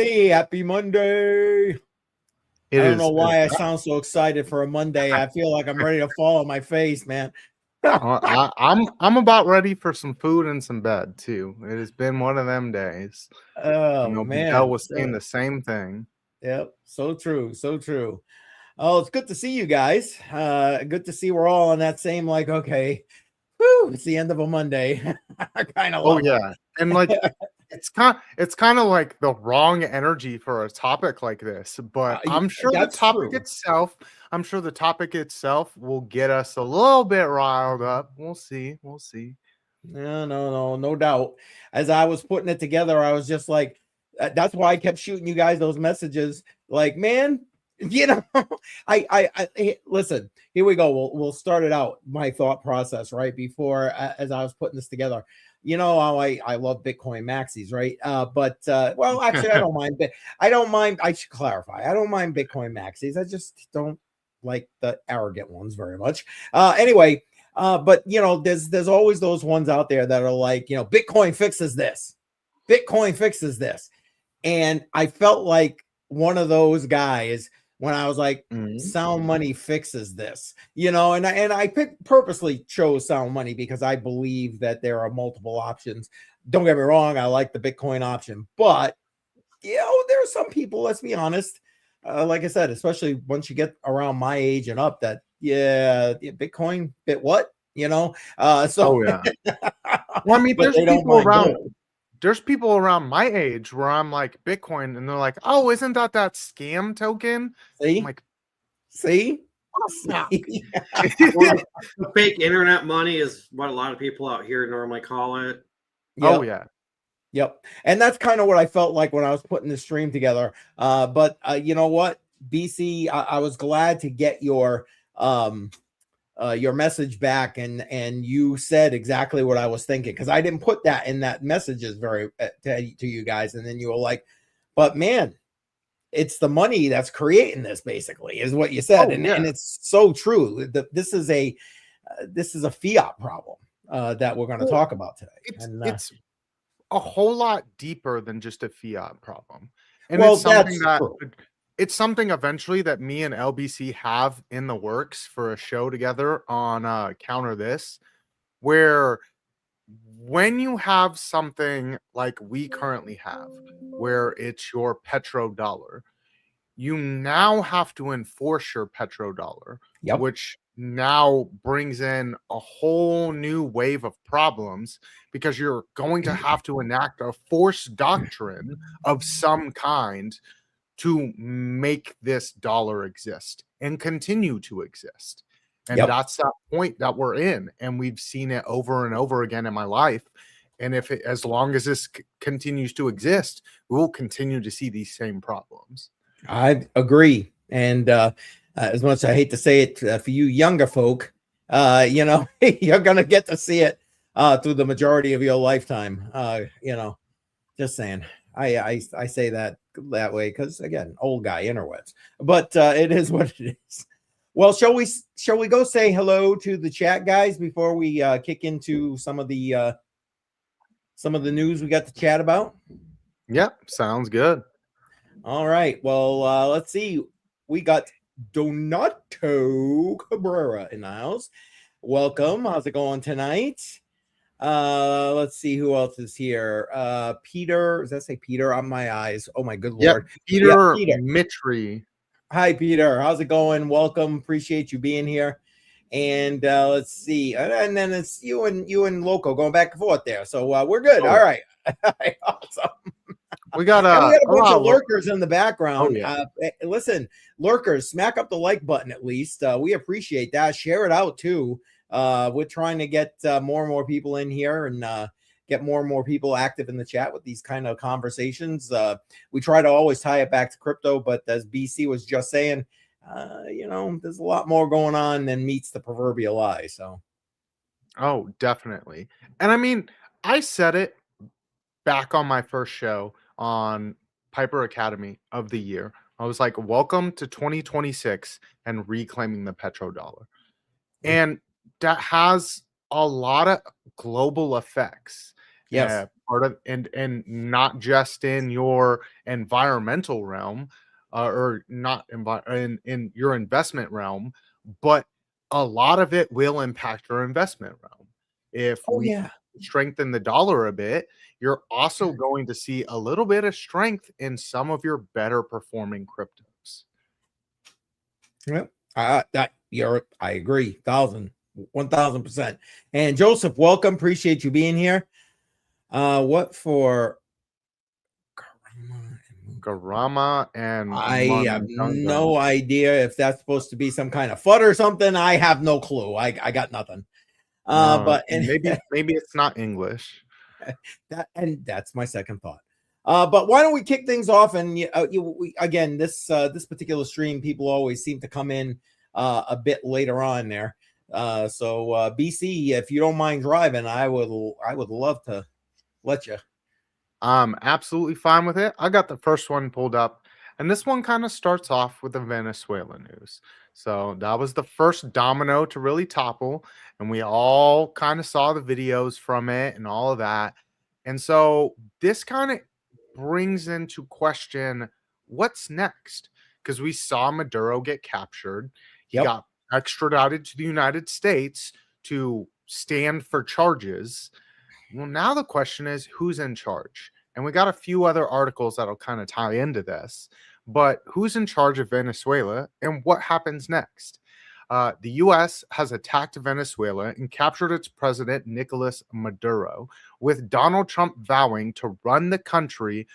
everybody. Happy Monday. I don't know why I sound so excited for a Monday. I feel like I'm ready to fall on my face, man. I'm about ready for some food and some bed too. It has been one of them days. Oh man, Badel was saying the same thing. Yep, so true, so true. Oh, it's good to see you guys. Good to see we're all on that same okay. Whew, it's the end of a Monday. I kind of love it. And it's kind of like the wrong energy for a topic like this, but I'm sure the topic itself will get us a little bit riled up. We'll see. No doubt. As I was putting it together, I was just like, that's why I kept shooting you guys those messages. Like, man, I listen. Here we go. We'll start it out. My thought process right before as I was putting this together. I love Bitcoin maxis, right? But actually, I don't mind. I don't mind. I should clarify. I don't mind Bitcoin maxis. I just don't like the arrogant ones very much. Anyway, but there's always those ones out there that are like, Bitcoin fixes this. Bitcoin fixes this, and I felt like one of those guys when I was like, Sound Money fixes this, and I purposely chose Sound Money because I believe that there are multiple options. Don't get me wrong, I like the Bitcoin option, but there are some people, let's be honest, like I said, especially once you get around my age and up, that Bitcoin bit what, Well, I mean, there's people around my age where I'm like Bitcoin and they're like, oh, isn't that scam token? See? I'm like, see? The fake internet money is what a lot of people out here normally call it. Yep. Oh yeah. Yep. And that's kind of what I felt like when I was putting the stream together. But you know what, BC, I was glad to get your message back, and you said exactly what I was thinking, because I didn't put that in that messages very to you guys, and then you were like, but man, it's the money that's creating this, basically, is what you said. And it's so true. This is a fiat problem that we're going to talk about today. It's a whole lot deeper than just a fiat problem. And it's something eventually that me and LBC have in the works for a show together on Counter This, where when you have something like we currently have, where it's your petrodollar, you now have to enforce your petrodollar, which now brings in a whole new wave of problems, because you're going to have to enact a forced doctrine of some kind to make this dollar exist and continue to exist. And that's that point that we're in. And we've seen it over and over again in my life. And as long as this continues to exist, we will continue to see these same problems. I agree. And as much as I hate to say it, for you younger folk, you're going to get to see it through the majority of your lifetime. Just saying. I say that way because, again, old guy interwebs, but it is what it is. Well, shall we go say hello to the chat, guys, before we kick into some of the news we got to chat about? Yep, sounds good. All right. Well, let's see. We got Donato Cabrera in the house. Welcome. How's it going tonight? Let's see who else is here. Peter, does that say Peter on my eyes? Oh my good lord. Peter Mitri. Hi Peter, how's it going? Welcome, appreciate you being here. And let's see, and then it's you and Loco going back and forth there, so we're good. All right. Awesome. We got a bunch of lurkers in the background. Listen, lurkers, smack up the like button at least. We appreciate that. Share it out too. We're trying to get more and more people in here and get more and more people active in the chat with these kind of conversations. We try to always tie it back to crypto, but as BC was just saying, there's a lot more going on than meets the proverbial eye. So, oh, definitely. And I mean, I said it back on my first show on Piper Academy of the year. I was like, welcome to 2026 and reclaiming the petrodollar. And that has a lot of global effects. Yes. Part of and not just in your environmental realm, or not in your investment realm, but a lot of it will impact your investment realm. If Oh we yeah. strengthen the dollar a bit, you're also going to see a little bit of strength in some of your better performing cryptos. Yep. I agree. 1000%. And Joseph, welcome. Appreciate you being here. What for Garama and I have Mundungun. no idea if that's supposed to be some kind of FUD or something. I have no clue. I got nothing. But Maybe it's not English. that's my second thought. But why don't we kick things off? And again, this particular stream, people always seem to come in a bit later on there. So BC, if you don't mind driving, I would love to let you. I'm absolutely fine with it. I got the first one pulled up, and this one kind of starts off with the Venezuela news. So that was the first domino to really topple, and we all kind of saw the videos from it and all of that. And so this kind of brings into question what's next, because we saw Maduro get captured. He Yep. got extradited to the United States to stand for charges. Well, now the question is who's in charge? And we got a few other articles that'll kind of tie into this. But who's in charge of Venezuela and what happens next? The U.S. has attacked Venezuela and captured its president, Nicolas Maduro, with Donald Trump vowing to run the country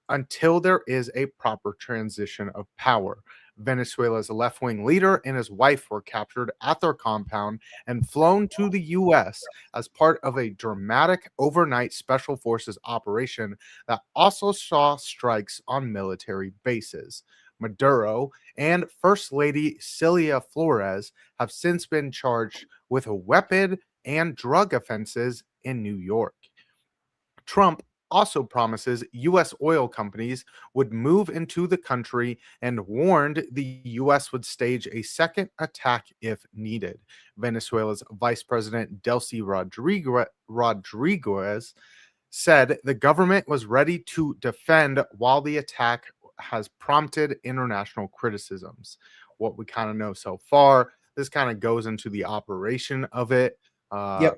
until there is a proper transition of power. Venezuela's left-wing leader and his wife were captured at their compound and flown to the U.S. as part of a dramatic overnight special forces operation that also saw strikes on military bases. Maduro and First Lady Celia Flores have since been charged with weapon and drug offenses in New York. Trump also promises U.S. oil companies would move into the country and warned the U.S. would stage a second attack if needed. Venezuela's Vice President Delcy Rodriguez said the government was ready to defend while the attack has prompted international criticisms. What we kind of know so far, this kind of goes into the operation of it. Yep.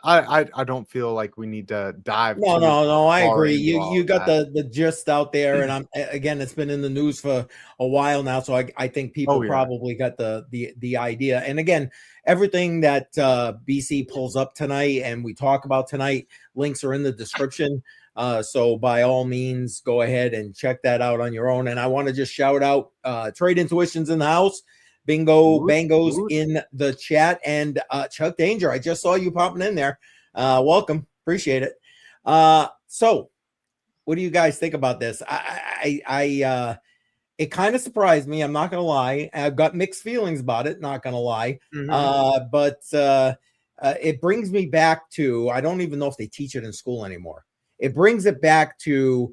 I don't feel like we need to dive. No. I agree. You got that. the gist out there, and again, it's been in the news for a while now, so I think people probably got the idea. And again, everything that BC pulls up tonight and we talk about tonight, links are in the description. So by all means, go ahead and check that out on your own. And I want to just shout out Trade Intuitions in the house. Bingo Bangos in the chat, and Chuck Danger, I just saw you popping in there. Welcome, appreciate it. So what do you guys think about this? I it kind of surprised me, I'm not gonna lie. I've got mixed feelings about it, not gonna lie. But it brings me back to, I don't even know if they teach it in school anymore. It brings it back to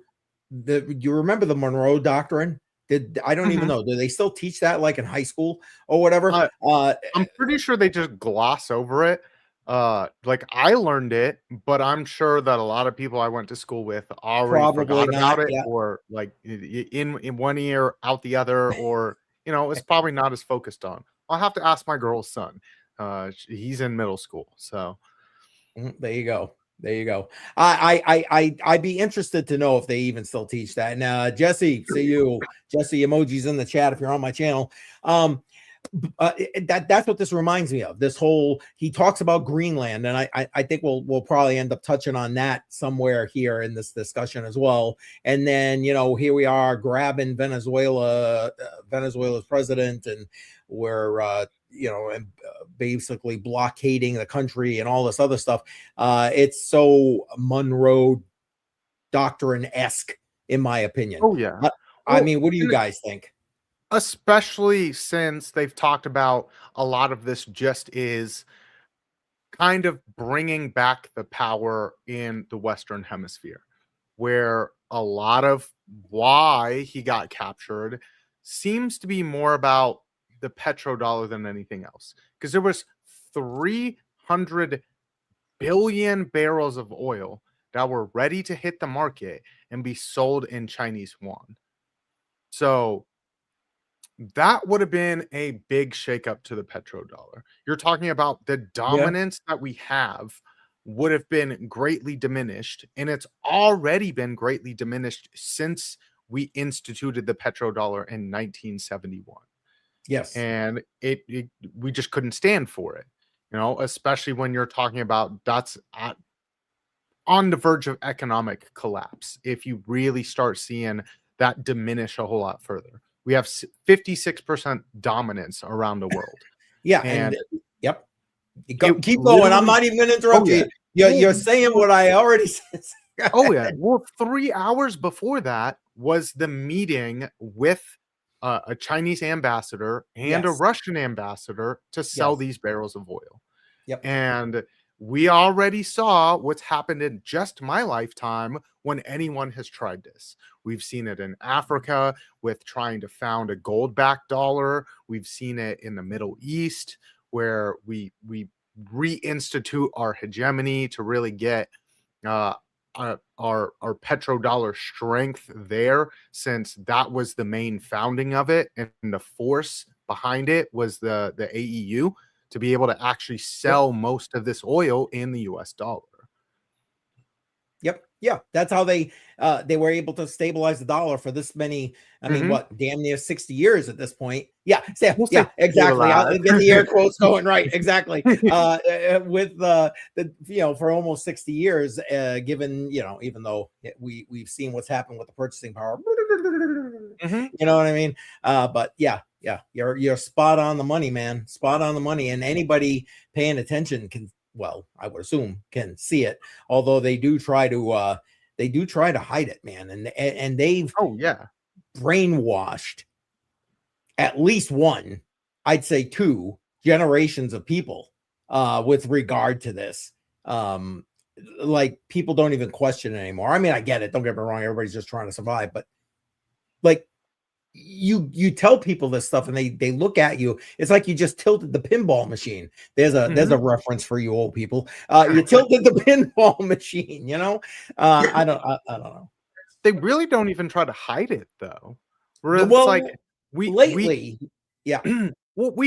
you remember the Monroe Doctrine? I don't even know. Do they still teach that like in high school or whatever? I'm pretty sure they just gloss over it. Like I learned it, but I'm sure that a lot of people I went to school with already forgot about it, or like in one ear, out the other, or it's probably not as focused on. I'll have to ask my girl's son. He's in middle school, so there you go. There you go. I'd be interested to know if they even still teach that. And Jesse, see you. Jesse, emojis in the chat if you're on my channel. That's what this reminds me of. This whole, he talks about Greenland, and I think we'll probably end up touching on that somewhere here in this discussion as well. And then here we are grabbing Venezuela's president, and we're and basically blockading the country and all this other stuff. It's so Monroe Doctrine-esque, in my opinion. Oh yeah. I mean, what do you guys think? Especially since they've talked about a lot of this just is kind of bringing back the power in the Western Hemisphere, where a lot of why he got captured seems to be more about the petrodollar than anything else, because there was $300 billion barrels of oil that were ready to hit the market and be sold in Chinese yuan. So that would have been a big shakeup to the petrodollar. You're talking about the dominance that we have would have been greatly diminished, and it's already been greatly diminished since we instituted the petrodollar in 1971. Yes. And we just couldn't stand for it, especially when you're talking about that's on the verge of economic collapse. If you really start seeing that diminish a whole lot further, we have 56% dominance around the world. Yeah. And yep. Keep going. I'm not even going to interrupt you. You're saying what I already said. Oh, yeah. Well, 3 hours before that was the meeting with a Chinese ambassador and a Russian ambassador to sell these barrels of oil. Yep. And we already saw what's happened in just my lifetime when anyone has tried this. We've seen it in Africa with trying to found a gold-backed dollar. We've seen it in the Middle East where we reinstitute our hegemony to really get our petrodollar strength there, since that was the main founding of it, and the force behind it was the AEU to be able to actually sell most of this oil in the US dollar. Yep. Yeah. That's how they were able to stabilize the dollar for this many, I mean, what, damn near 60 years at this point. Yeah. Yeah, exactly. I'll get the air quotes going. Right. Exactly. With for almost 60 years, given, even though we've seen what's happened with the purchasing power, you know what I mean? But yeah, you're spot on the money, man. Spot on the money. And anybody paying attention can, well, I would assume, can see it. Although they do try to hide it, man. And they've brainwashed at least one, I'd say two generations of people with regard to this. Like, people don't even question it anymore. I mean, I get it. Don't get me wrong. Everybody's just trying to survive, but like, you tell people this stuff and they look at you. It's like you just tilted the pinball machine. There's a reference for you old people. You tilted the pinball machine, I don't know. They really don't even try to hide it though. It's like we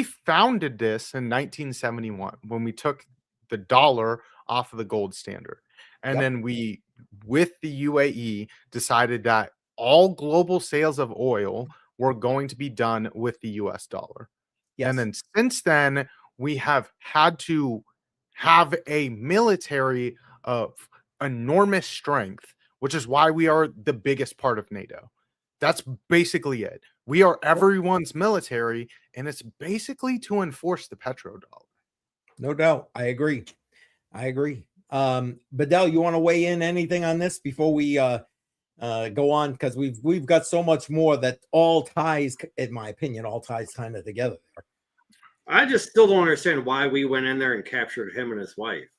founded this in 1971 when we took the dollar off of the gold standard. And then we, with the UAE, decided that all global sales of oil were going to be done with the US dollar. And then since then, we have had to have a military of enormous strength, which is why we are the biggest part of NATO. That's basically it. We are everyone's military, and it's basically to enforce the petrodollar. No doubt. I agree. Badel, you want to weigh in anything on this before we go on, because we've got so much more that all ties, in my opinion, kind of together there. I just still don't understand why we went in there and captured him and his wife.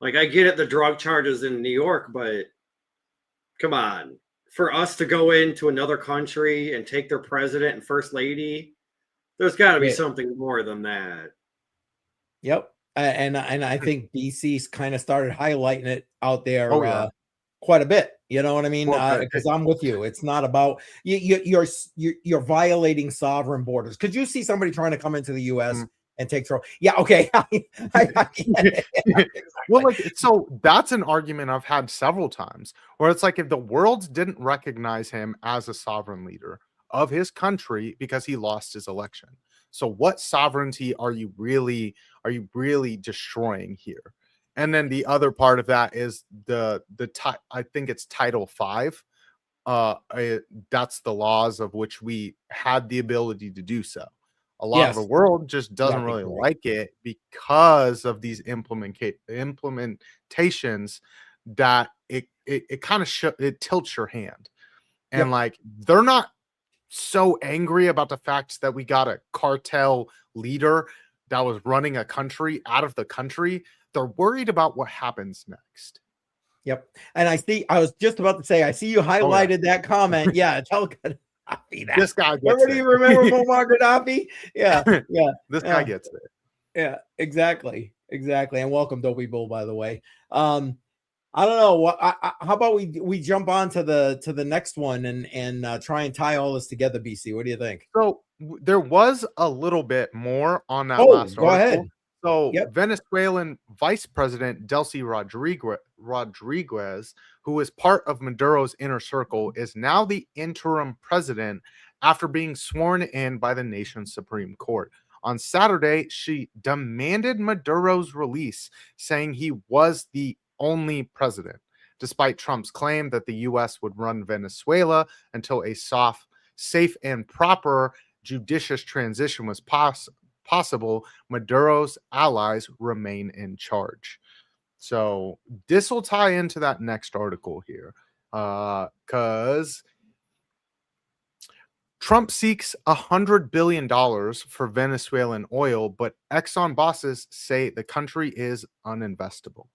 Like, I get it, the drug charges in New York, but come on, for us to go into another country and take their president and first lady, there's got to be something more than that. Yep. And I think BC's kind of started highlighting it out there quite a bit. You know what I mean? Because I'm with you. It's not about you're violating sovereign borders. Could you see somebody trying to come into the U.S. and take control? Yeah. Okay. Well, like, so that's an argument I've had several times where it's like, if the world didn't recognize him as a sovereign leader of his country because he lost his election, so what sovereignty are you really destroying here? And then the other part of that is I think it's Title V. That's the laws of which we had the ability to do so. A lot of the world just doesn't really like it because of these implementations that it kind of it tilts your hand. And like, they're not so angry about the fact that we got a cartel leader that was running a country out of the country. They're worried about what happens next. Yep. And I was just about to say, I see you highlighted that comment. Yeah. Tell Gaddafi that. This guy gets Everybody remember Muammar Gaddafi? Yeah. Yeah. This guy gets it. Yeah, exactly. Exactly. And welcome, Dopey Bull, by the way. I don't know what. How about we jump on to the next one and try and tie all this together, BC? What do you think? So there was a little bit more on that Oh, last go article. ahead. So Yep. Venezuelan Vice President Delcy Rodriguez, who was part of Maduro's inner circle, is now the interim president after being sworn in by the nation's Supreme Court. On Saturday, she demanded Maduro's release, saying he was the only president, despite Trump's claim that the U.S. would run Venezuela until a safe and proper judicious transition was possible. Maduro's allies remain in charge. So this will tie into that next article here, because Trump seeks $100 billion for Venezuelan oil, but Exxon bosses say the country is uninvestable.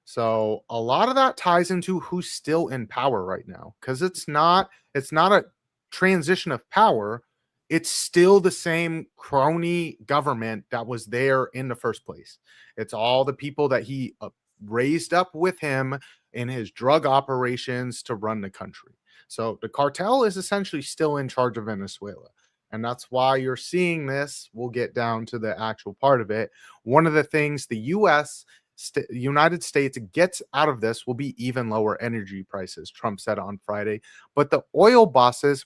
So a lot of that ties into who's still in power right now, because it's not a transition of power. It's still the same crony government that was there in the first place. It's all the people that he raised up with him in his drug operations to run the country. So the cartel is essentially still in charge of Venezuela. And that's why you're seeing this. We'll get down to the actual part of it. One of the things the United States gets out of this will be even lower energy prices, Trump said on Friday. But the oil bosses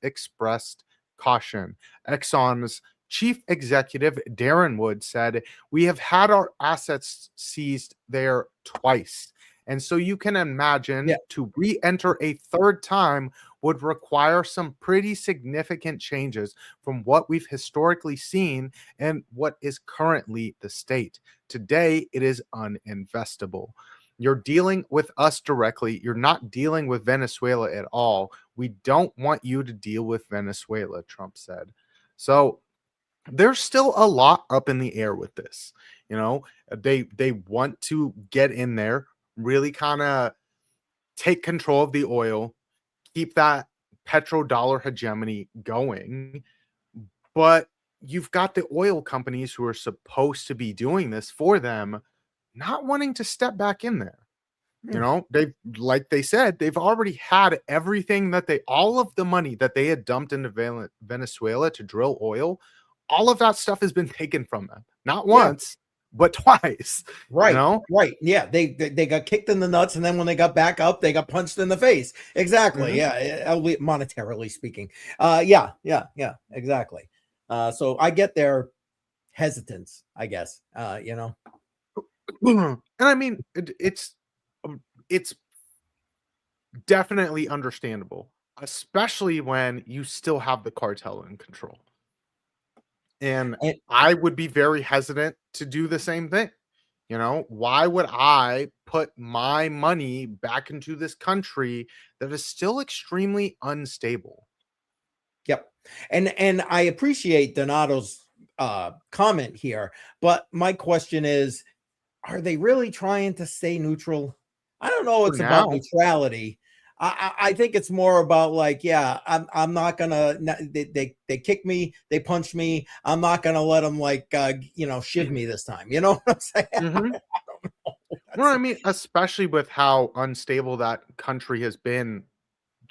expressed caution. Exxon's chief executive, Darren Wood, said, "We have had our assets seized there twice. And so you can imagine to re-enter a third time would require some pretty significant changes from what we've historically seen and what is currently the state. Today, it is uninvestable. You're dealing with us directly. You're not dealing with Venezuela at all. We don't want you to deal with Venezuela," Trump said. So there's still a lot up in the air with this. You know, they want to get in there, really kind of take control of the oil, keep that petrodollar hegemony going. But you've got the oil companies who are supposed to be doing this for them not wanting to step back in there. You know, like they said, they've already had everything all of the money that they had dumped into Venezuela to drill oil. All of that stuff has been taken from them, not once, but twice. Right. You know? Right. Yeah. They got kicked in the nuts, and then when they got back up, they got punched in the face. Exactly. Mm-hmm. Yeah. Monetarily speaking. Yeah. Exactly. So I get their hesitance, I guess. You know. And I mean, it's definitely understandable, especially when you still have the cartel in control. And I would be very hesitant to do the same thing. You know, why would I put my money back into this country that is still extremely unstable? Yep. And I appreciate Donato's comment here, but my question is, are they really trying to stay neutral? I don't know. It's about neutrality. I think it's more about like, I'm not gonna. They kick me, they punch me. I'm not gonna let them shiv me this time. You know what I'm saying? Mm-hmm. I don't know. Well, I mean, especially with how unstable that country has been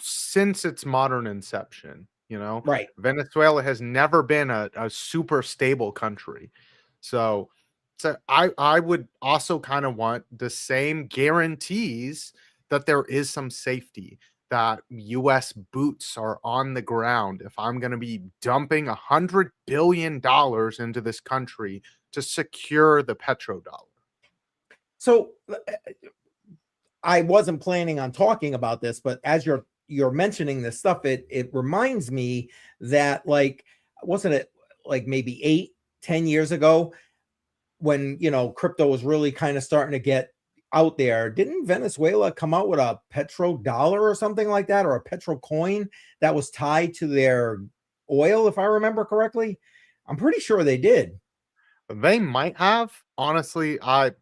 since its modern inception. You know, right? Venezuela has never been a super stable country, so I would also kind of want the same guarantees that there is some safety, that U.S. boots are on the ground if I'm going to be dumping $100 billion into this country to secure the petrodollar. So I wasn't planning on talking about this, but as you're mentioning this stuff, it reminds me that, like, wasn't it like maybe 8-10 years ago when, you know, crypto was really kind of starting to get out there? Didn't Venezuela come out with a petrodollar or something like that, or a petro coin that was tied to their oil, if I remember correctly? I'm pretty sure they did. They might have. Honestly, I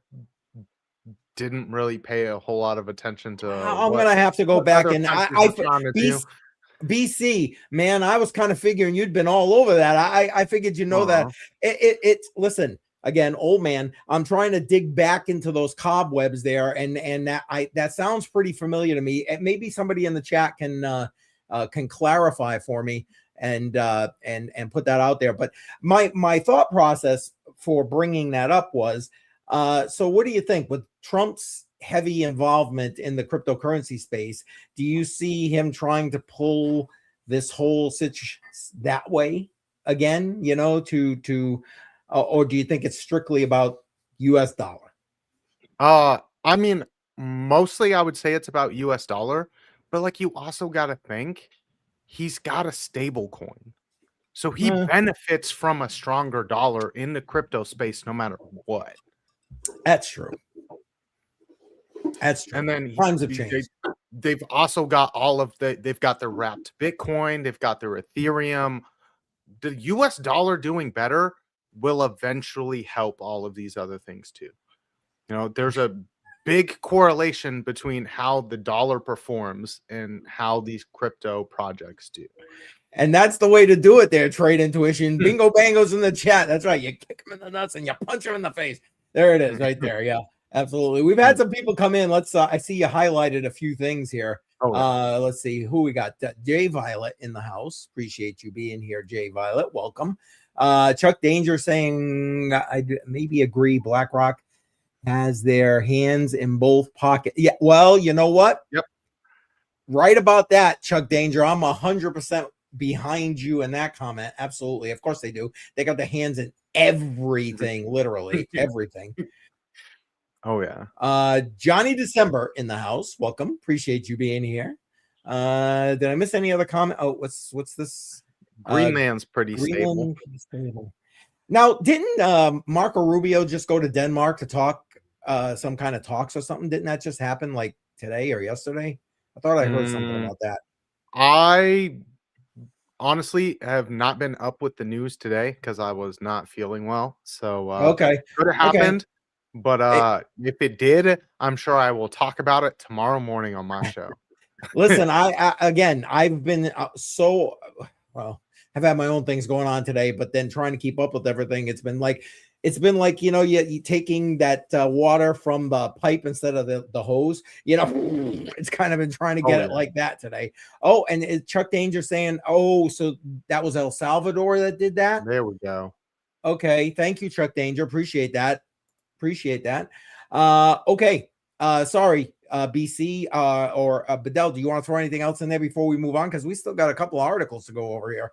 didn't really pay a whole lot of attention to. I'm gonna have to go back and BC, man, I was kind of figuring you'd been all over that. I figured, you know, that listen, again, old man, I'm trying to dig back into those cobwebs there, and that sounds pretty familiar to me. And maybe somebody in the chat can clarify for me and put that out there. But my thought process for bringing that up was, so what do you think with Trump's heavy involvement in the cryptocurrency space? Do you see him trying to pull this whole situation that way again, or do you think it's strictly about US dollar? I mean, mostly I would say it's about US dollar, but like you also got to think he's got a stable coin. So he benefits from a stronger dollar in the crypto space no matter what. That's true. That's true. And then times have changed. They've also got they've got their wrapped Bitcoin, they've got their Ethereum. The US dollar doing better will eventually help all of these other things too. There's a big correlation between how the dollar performs and how these crypto projects do. And that's the way to do it there, Trade Intuition. Bingo bangos in the chat. That's right. You kick them in the nuts and you punch them in the face. There it is right there. Yeah, absolutely. We've had some people come in. Let's I see you highlighted a few things here. Let's see who we got. Jay Violet in the house. Appreciate you being here, Jay Violet. Welcome. Chuck Danger saying I maybe agree BlackRock has their hands in both pockets. Yeah, well, you know what? Yep. Right about that, Chuck Danger. I'm 100% behind you in that comment. Absolutely. Of course they do. They got their hands in everything, literally everything. Oh yeah. Johnny December in the house. Welcome. Appreciate you being here. Did I miss any other comment? Oh, what's this? Greenland's pretty stable. Now, didn't Marco Rubio just go to Denmark to talk some kind of talks or something? Didn't that just happen like today or yesterday? I thought I heard something about that. I honestly have not been up with the news today because I was not feeling well. So okay, could have happened. But if it did, I'm sure I will talk about it tomorrow morning on my show. Listen, I've been I've had my own things going on today, but then trying to keep up with everything, it's been like you taking that water from the pipe instead of the hose. It's kind of been trying to get it like that today. Oh, and is Chuck Danger saying, so that was El Salvador that did that? There we go. Okay, thank you, Chuck Danger. Appreciate that. Okay. Sorry, BC or Badel, do you want to throw anything else in there before we move on? Because we still got a couple of articles to go over here.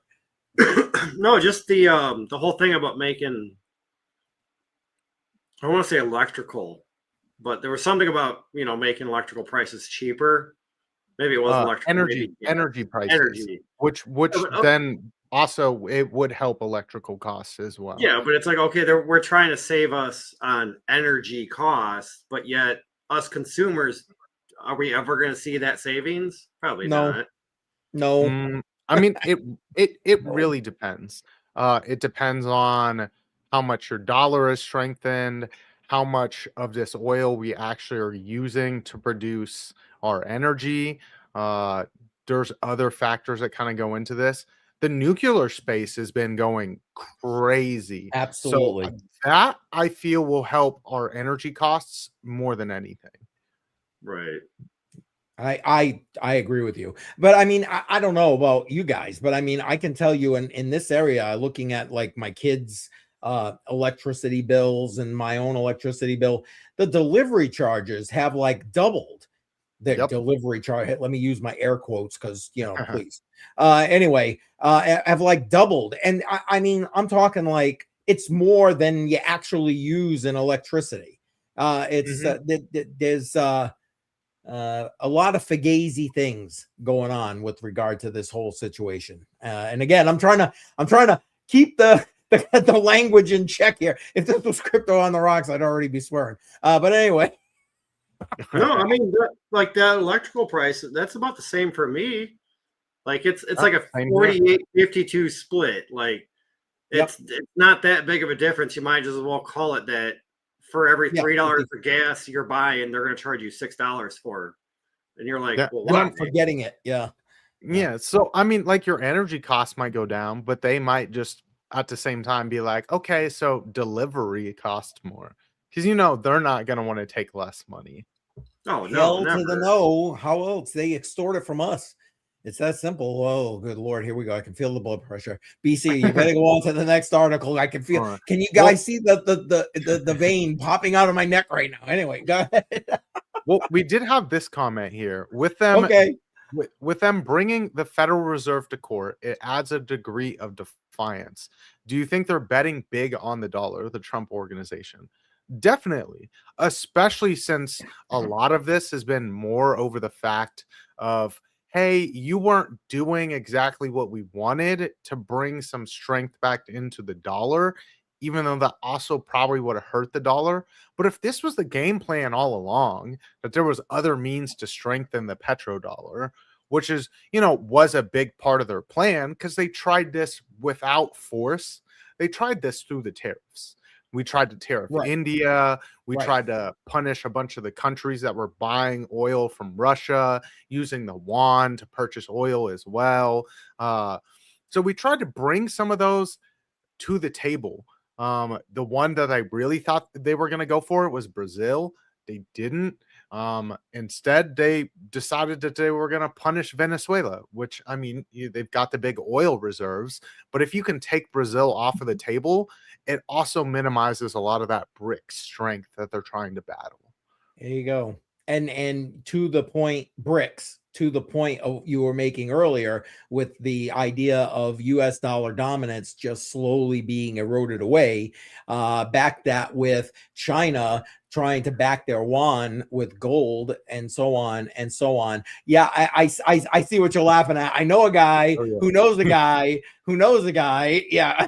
No, just the whole thing about making, I want to say electrical, but there was something about making electrical prices cheaper. Maybe it wasn't electrical. Energy prices, which then also it would help electrical costs as well. Yeah, but it's like, okay, we're trying to save us on energy costs, but yet us consumers, are we ever going to see that savings? Probably not. No. I mean, it really depends. It depends on how much your dollar is strengthened, how much of this oil we actually are using to produce our energy. There's other factors that kind of go into this. The nuclear space has been going crazy. Absolutely. So that I feel will help our energy costs more than anything. Right. I agree with you, but I mean, I don't know about you guys, but I mean, I can tell you in this area, looking at like my kids' electricity bills and my own electricity bill, the delivery charges have like doubled. The delivery charge. Let me use my air quotes because please. Anyway, have like doubled, and I mean, I'm talking like it's more than you actually use in electricity. There's a lot of fugazi things going on with regard to this whole situation. And again, I'm trying to keep the language in check here. If this was crypto on the rocks, I'd already be swearing. But anyway. No, I mean, like that electrical price, that's about the same for me. Like it's like a 48-52 split. Like it's not that big of a difference. You might as well call it that. For every $3 of gas you're buying, they're going to charge you $6 for, and you're like, well, and I'm forgetting it. Yeah. So I mean, like your energy costs might go down, but they might just at the same time be like, okay, so delivery costs more. Because, they're not going to want to take less money. Oh, no, Hell never. to the no. How else? They extort it from us. It's that simple. Oh, good Lord. Here we go. I can feel the blood pressure. BC, you better go on to the next article. I can feel. Right. Can you guys see the vein popping out of my neck right now? Anyway, go ahead. Well, we did have this comment here with them. Okay. With them bringing the Federal Reserve to court, it adds a degree of defiance. Do you think they're betting big on the dollar, the Trump organization? Definitely, especially since a lot of this has been more over the fact of, hey, you weren't doing exactly what we wanted to bring some strength back into the dollar, even though that also probably would have hurt the dollar. But if this was the game plan all along, that there was other means to strengthen the petrodollar, which is, was a big part of their plan, because they tried this without force. They tried this through the tariffs. We tried to tariff India. We tried to punish a bunch of the countries that were buying oil from Russia, using the yuan to purchase oil as well. So we tried to bring some of those to the table. The one that I really thought they were going to go for was Brazil. They didn't. Instead, they decided that they were going to punish Venezuela, which, I mean, they've got the big oil reserves. But if you can take Brazil off of the table, it also minimizes a lot of that BRICS strength that they're trying to battle. There you go. And to the point, BRICS, to the point of you were making earlier with the idea of US dollar dominance just slowly being eroded away, back that with China trying to back their yuan with gold and so on and so on. Yeah, I see what you're laughing at. I know a guy who knows a guy who knows a guy. Yeah.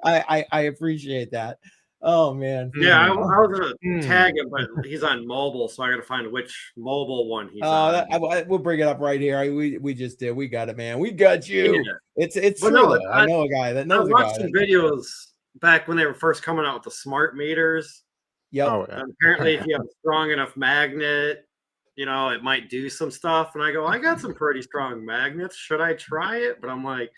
I appreciate that. Oh man. Yeah, I was gonna tag him, but he's on mobile, so I gotta find which mobile one he's on. We'll bring it up right here. We just did. We got it, man. We got you. Yeah. It's true. No, I know a guy that knows a guy. I watched some videos back when they were first coming out with the smart meters. Yep. Oh, yeah. Apparently, if you have a strong enough magnet, it might do some stuff. And I go, I got some pretty strong magnets. Should I try it? But I'm like,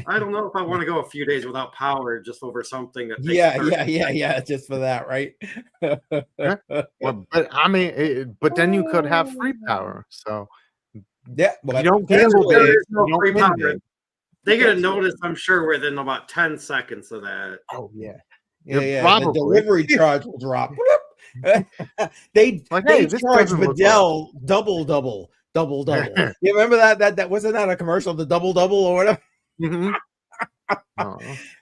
I don't know if I want to go a few days without power just over something that takes yeah, just for that, right? Well, but I mean, but then you could have free power. So yeah, you don't gamble big. No free power. They get a notice, I'm sure, within about 10 seconds of that. Oh yeah, The delivery charge will drop. they charge Badel double. You remember that wasn't that a commercial, the double or whatever? Mm-hmm.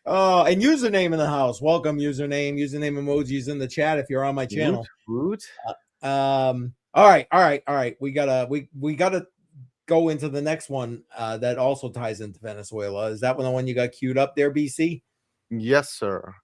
Oh, and username in the house. Welcome, username emojis in the chat if you're on my channel. All right. We gotta go into the next one that also ties into Venezuela. Is that the one you got queued up there, BC? Yes, sir.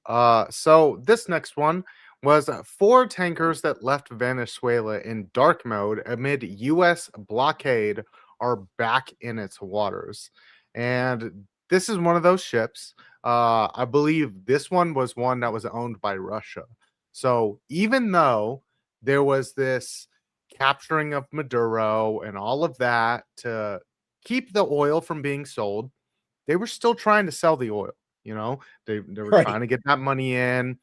So this next one was 4 tankers that left Venezuela in dark mode amid U.S. blockade are back in its waters. And this is one of those ships. I believe this one was one that was owned by Russia. So even though there was this capturing of Maduro and all of that to keep the oil from being sold, they were still trying to sell the oil. They were trying to get that money in.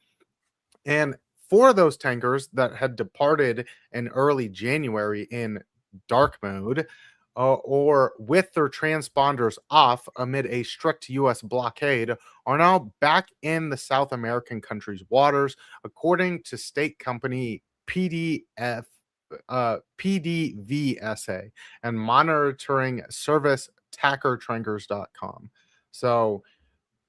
And 4 of those tankers that had departed in early January in dark mode or with their transponders off amid a strict U.S. blockade are now back in the South American country's waters, according to state company PDVSA and monitoring service tackertrankers.com. So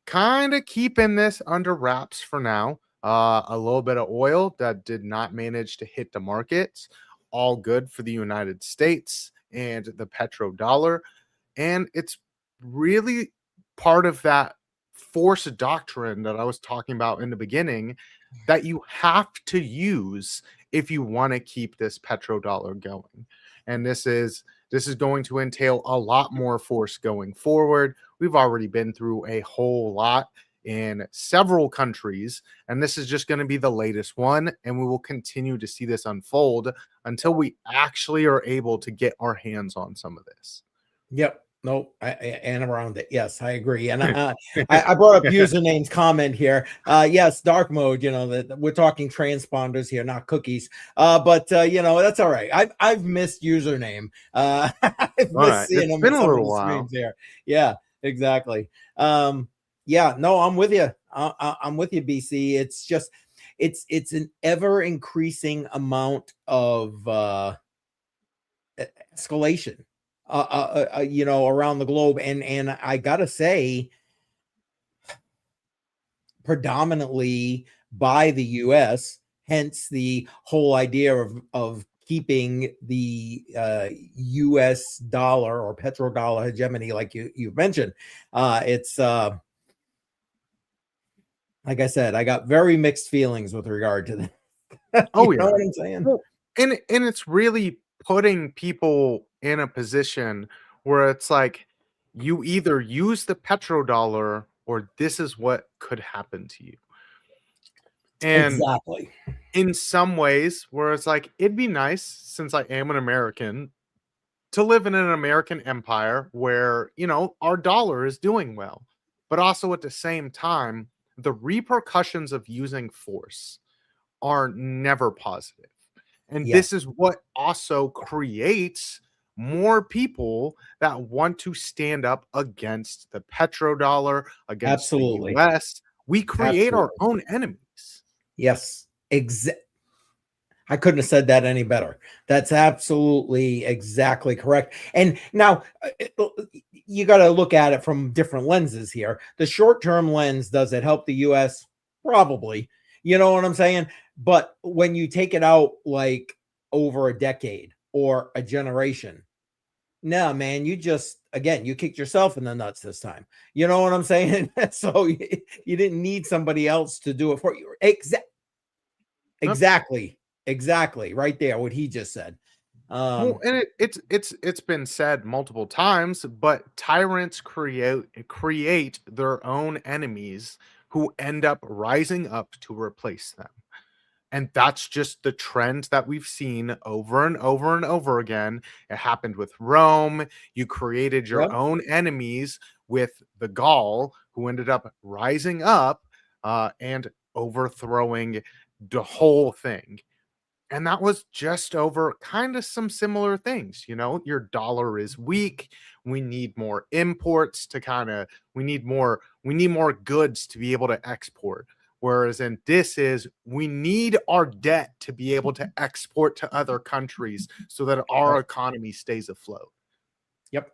kind of keeping this under wraps for now. A little bit of oil that did not manage to hit the markets. All good for the United States and the petrodollar. And it's really part of that force doctrine that I was talking about in the beginning that you have to use if you want to keep this petrodollar going. And this is going to entail a lot more force going forward. We've already been through a whole lot in several countries, and this is just going to be the latest one, and we will continue to see this unfold until we actually are able to get our hands on some of this. Yep. Nope, and around it. Yes, I agree. And I brought up usernames comment here. Yes, dark mode. You know that we're talking transponders here, not cookies. But you know that's all right. I've missed username. I've missed seeing them in some of the streams here. Yeah, exactly. Yeah, no, I'm with you. I'm with you, BC. It's just it's an ever increasing amount of escalation. You know, around the globe, and I gotta say, predominantly by the U.S. Hence the whole idea of keeping the U.S. dollar or petrodollar hegemony, like you mentioned. It's like I said, I got very mixed feelings with regard to that. Oh, you know what I'm saying? Well, and it's really putting people in a position where it's like you either use the petrodollar or this is what could happen to you. And exactly. In some ways where it's like it'd be nice, since I am an American, to live in an American empire where, you know, our dollar is doing well, but also at the same time the repercussions of using force are never positive. And this is what also creates more people that want to stand up against the petrodollar, against the US. We create our own enemies. Yes, I couldn't have said that any better. That's absolutely exactly correct. And now you got to look at it from different lenses here. The short-term lens, does it help the US? Probably. You know what I'm saying? But when you take it out like over a decade or a generation, no, man, you just, again, you kicked yourself in the nuts this time. You know what I'm saying? So you didn't need somebody else to do it for you. Exactly. Right there, what he just said. Well, and it's been said multiple times, but tyrants create their own enemies who end up rising up to replace them. And that's just the trend that we've seen over and over and over again. It happened with Rome. You created your own enemies with the Gaul, who ended up rising up and overthrowing the whole thing. And that was just over kind of some similar things. You know, your dollar is weak. We need more imports to we need more goods to be able to export. Whereas in this is, we need our debt to be able to export to other countries so that our economy stays afloat. Yep.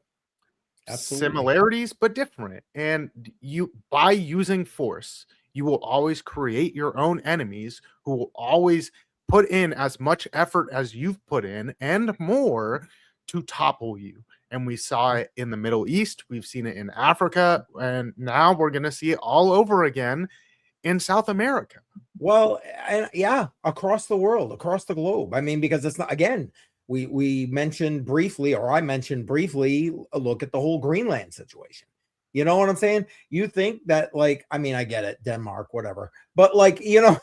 Absolutely. Similarities, but different. And by using force, you will always create your own enemies who will always put in as much effort as you've put in and more to topple you. And we saw it in the Middle East. We've seen it in Africa. And now we're going to see it all over again in South America. Well, and across the world, across the globe. I mean, because it's not, again, we mentioned briefly, or I mentioned briefly, a look at the whole Greenland situation. You know what I'm saying? You think that, like, I mean, I get it, Denmark, whatever, but like, you know,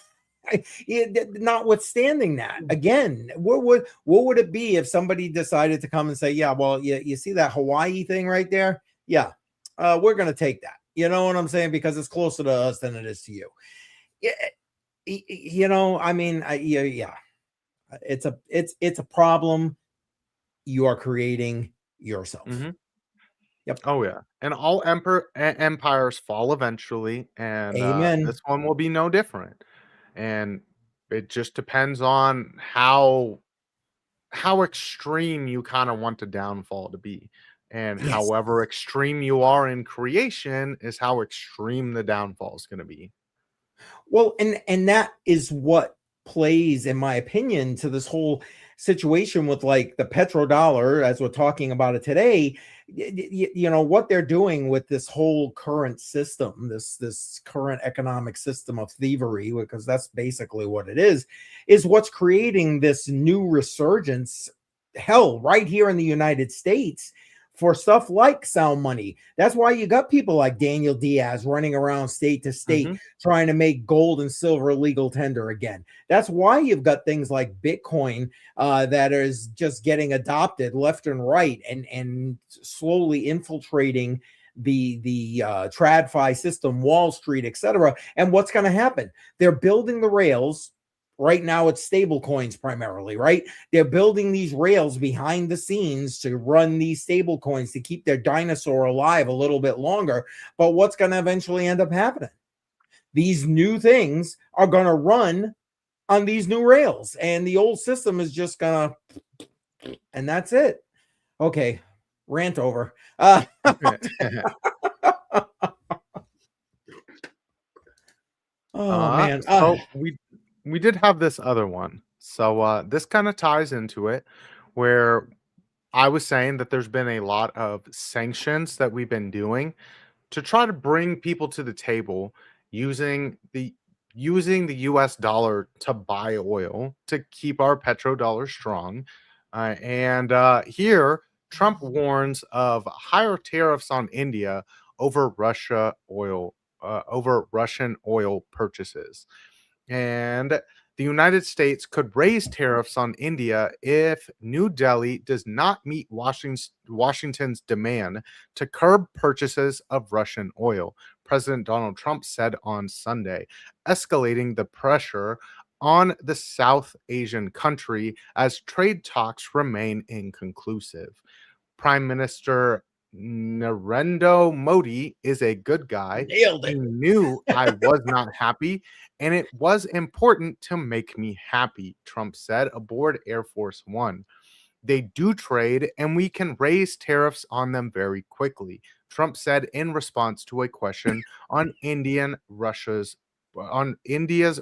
notwithstanding that, again, what would it be if somebody decided to come and say, yeah, well, you see that Hawaii thing right there? Yeah, we're going to take that. You know what I'm saying? Because it's closer to us than it is to you. You know, I mean, it's a problem you are creating yourself. Mm-hmm. Yep. Oh yeah, and all empires fall eventually, and this one will be no different. And it just depends on how extreme you kind of want the downfall to be. And however extreme you are in creation is how extreme the downfall is going to be. Well, and that is what plays, in my opinion, to this whole situation with like the petrodollar, as we're talking about it today. You know what they're doing with this whole current system, this current economic system of thievery, because that's basically what it is what's creating this new resurgence, hell, right here in the United States, for stuff like sound money. That's why you got people like Daniel Diaz running around state to state trying to make gold and silver legal tender again. That's why you've got things like Bitcoin that is just getting adopted left and right and slowly infiltrating the TradFi system, Wall Street, etc. And what's going to happen? They're building the rails. Right now, it's stable coins primarily, right? They're building these rails behind the scenes to run these stable coins to keep their dinosaur alive a little bit longer. But what's going to eventually end up happening? These new things are going to run on these new rails, and the old system is just going to, and that's it. Okay, rant over. Man. So we did have this other one. So this kind of ties into it, where I was saying that there's been a lot of sanctions that we've been doing to try to bring people to the table using the US dollar to buy oil to keep our petrodollar strong. And here, Trump warns of higher tariffs on India over Russian oil purchases. And the United States could raise tariffs on India if New Delhi does not meet Washington's demand to curb purchases of Russian oil, President Donald Trump said on Sunday, escalating the pressure on the South Asian country as trade talks remain inconclusive. Prime Minister Narendra Modi is a good guy. Nailed it. He knew I was not happy, and it was important to make me happy, Trump said aboard Air Force One. They do trade, and we can raise tariffs on them very quickly, Trump said in response to a question on India's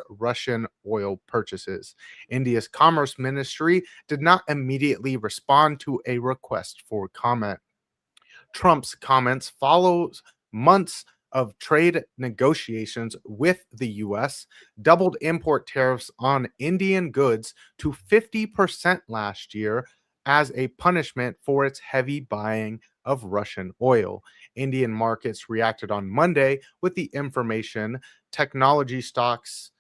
Russian oil purchases. India's Commerce Ministry did not immediately respond to a request for comment. Trump's comments follows months of trade negotiations with the U.S., doubled import tariffs on Indian goods to 50% last year as a punishment for its heavy buying of Russian oil. Indian markets reacted on Monday with the information. Technology stocks,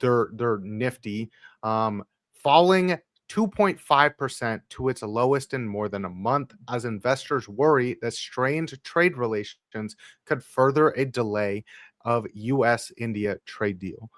they're nifty, falling 2.5% to its lowest in more than a month as investors worry that strained trade relations could further a delay of U.S.-India trade deal.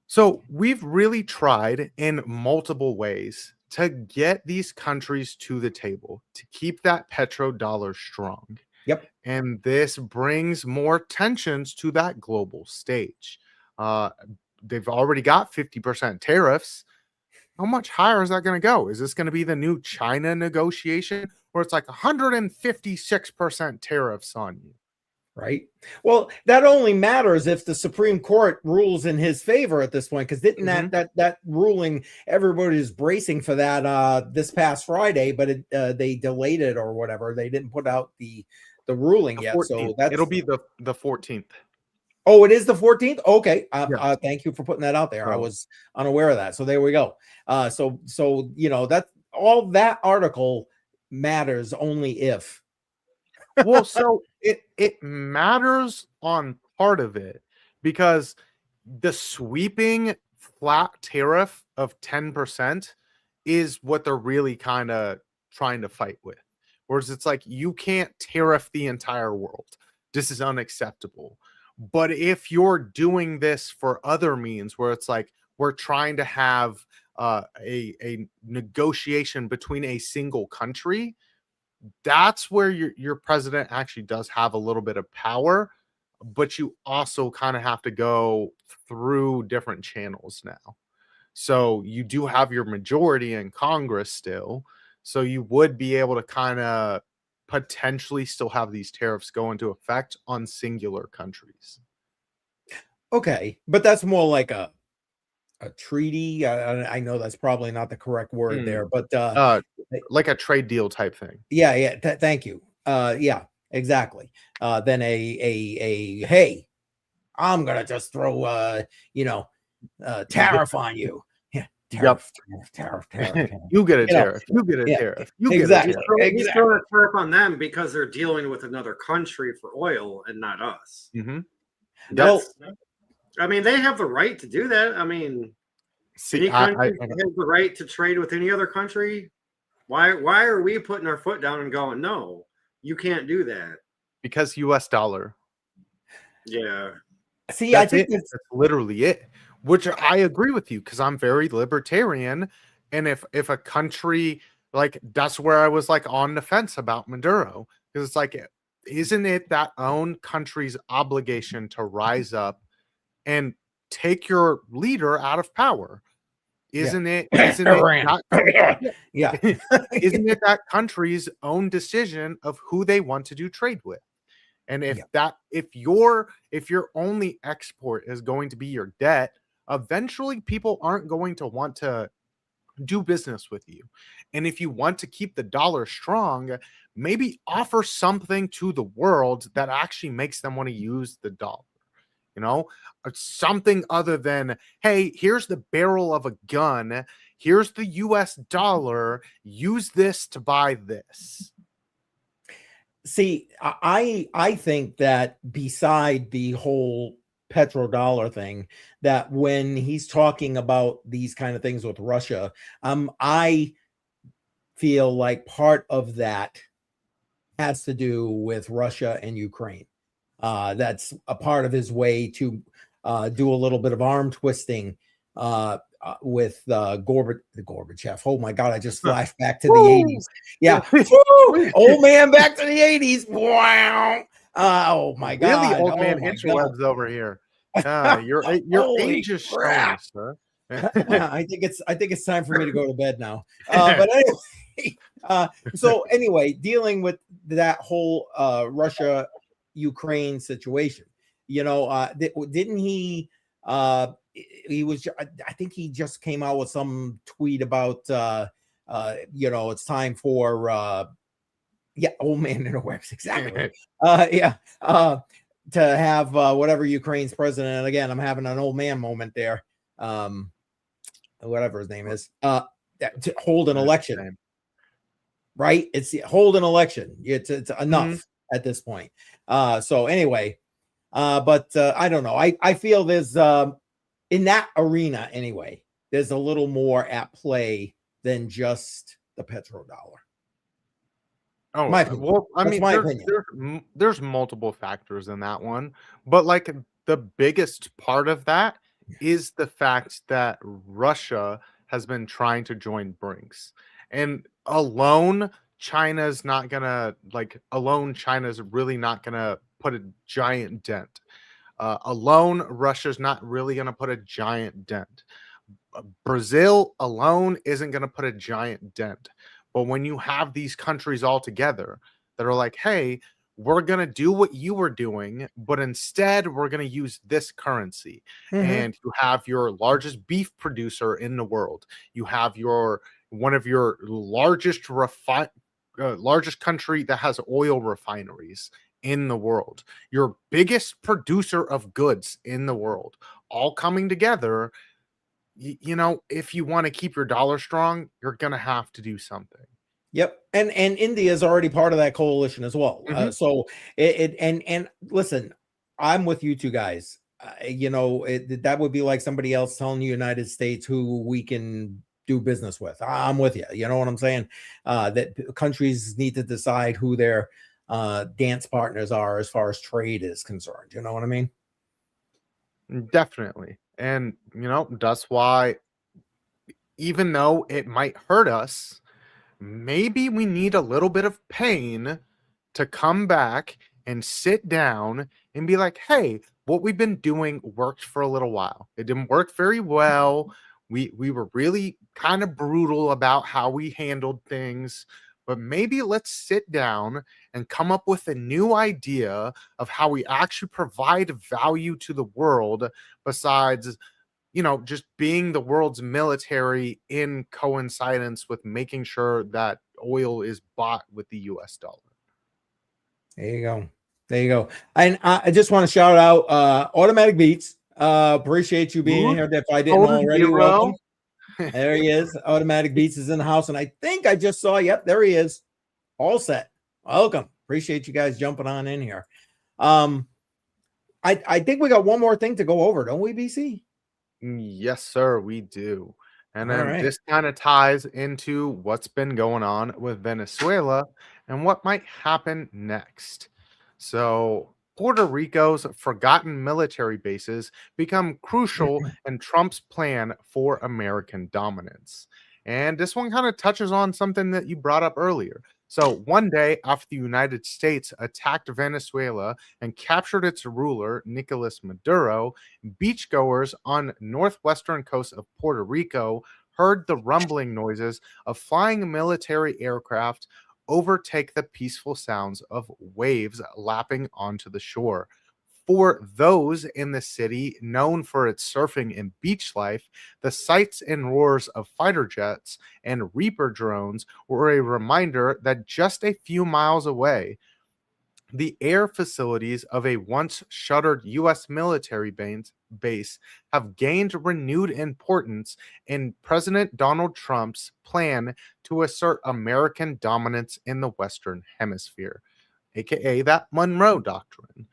So we've really tried in multiple ways to get these countries to the table, to keep that petrodollar strong. Yep. And this brings more tensions to that global stage. They've already got 50% tariffs. How much higher is that going to go? Is this going to be the new China negotiation where it's like 156% tariffs on you? Right. Well, that only matters if the Supreme Court rules in his favor at this point, because didn't that ruling, everybody's bracing for that this past Friday, but they delayed it or whatever. They didn't put out the ruling yet. 14th. So it'll be the 14th. Oh, it is the 14th. Okay. Yeah. Thank you for putting that out there. I was unaware of that. So there we go. So that all that article matters only if. Well, so it matters on part of it because the sweeping flat tariff of 10% is what they're really kind of trying to fight with. Whereas it's like, you can't tariff the entire world. This is unacceptable. But if you're doing this for other means where it's like, we're trying to have a negotiation between a single country, that's where your president actually does have a little bit of power, but you also kind of have to go through different channels now. So you do have your majority in Congress still. So you would be able to kind of potentially still have these tariffs go into effect on singular countries. Okay, but that's more like a treaty. I know that's probably not the correct word there, but like a trade deal type thing. Yeah. Thank you. Yeah, exactly. Then a hey, I'm gonna just throw tariff on you. Yeah, tariff. You get a You know, tariff. You get a yeah, tariff. You exactly. get a tariff. He's throwing a tariff on them because they're dealing with another country for oil and not us. Well, I mean, they have the right to do that. I mean, see, any country has the right to trade with any other country. Why are we putting our foot down and going, no, you can't do that? Because US dollar. Yeah. See, That's I think that's literally it. Which I agree with you because I'm very libertarian. And if a country, like, that's where I was like on the fence about Maduro, because it's like, isn't it that own country's obligation to rise up and take your leader out of power? Isn't it? Isn't it that country's own decision of who they want to do trade with? And if your only export is going to be your debt, eventually people aren't going to want to do business with you. And if you want to keep the dollar strong, maybe offer something to the world that actually makes them want to use the dollar. You know, something other than, hey, here's the barrel of a gun, here's the US dollar, use this to buy this. See, I think that beside the whole petrodollar thing, that when he's talking about these kind of things with Russia, I feel like part of that has to do with Russia and Ukraine. That's a part of his way to do a little bit of arm twisting with Gorbachev. Oh my God, I just flashed back to the 80s. Yeah. Old man back to the 80s. Wow. Oh my God. Really old man interwebs over here. Your age is showing, sir. I think it's time for me to go to bed now. But anyway, so anyway, dealing with that whole Russia Ukraine situation, you know, didn't he he was, I think he just came out with some tweet about you know, it's time for old man interwebs, exactly. To have whatever Ukraine's president, and again, I'm having an old man moment there, whatever his name is, to hold an election, right? It's hold an election. It's enough at this point. So anyway, but I don't know. I feel there's in that arena anyway, there's a little more at play than just the petrodollar. Oh, well, I mean, there's multiple factors in that one, but like the biggest part of that is the fact that Russia has been trying to join BRICS, and China's really not gonna put a giant dent. Alone, Russia's not really gonna put a giant dent. Brazil alone isn't gonna put a giant dent. But when you have these countries all together that are like, hey, we're going to do what you were doing, but instead we're going to use this currency. And you have your largest beef producer in the world. You have one of your largest country that has oil refineries in the world. Your biggest producer of goods in the world, all coming together. You know, if you want to keep your dollar strong, you're going to have to do something. Yep. And India is already part of that coalition as well. So and listen, I'm with you two guys. You know, that would be like somebody else telling the United States who we can do business with. I'm with you. You know what I'm saying? That countries need to decide who their dance partners are as far as trade is concerned. You know what I mean? Definitely. And, you know, that's why, even though it might hurt us, maybe we need a little bit of pain to come back and sit down and be like, hey, what we've been doing worked for a little while. It didn't work very well. We were really kind of brutal about how we handled things. But maybe let's sit down and come up with a new idea of how we actually provide value to the world besides, you know, just being the world's military in coincidence with making sure that oil is bought with the US dollar. There you go. There you go. And I just want to shout out Automatic Beats. Appreciate you being here. If I didn't already, welcome. There he is. Automatic Beats is in the house. And I think I just saw, yep, there he is. All set. Welcome. Appreciate you guys jumping on in here. I think we got one more thing to go over, don't we, BC? Yes, sir, we do. And All then right. this kind of ties into what's been going on with Venezuela and what might happen next. So, Puerto Rico's forgotten military bases become crucial in Trump's plan for American dominance. And this one kind of touches on something that you brought up earlier. So, one day after the United States attacked Venezuela and captured its ruler, Nicolas Maduro, beachgoers on northwestern coast of Puerto Rico heard the rumbling noises of flying military aircraft overtake the peaceful sounds of waves lapping onto the shore. For those in the city known for its surfing and beach life, the sights and roars of fighter jets and Reaper drones were a reminder that just a few miles away, the air facilities of a once shuttered U.S. military base have gained renewed importance in President Donald Trump's plan to assert American dominance in the Western Hemisphere, aka that Monroe Doctrine.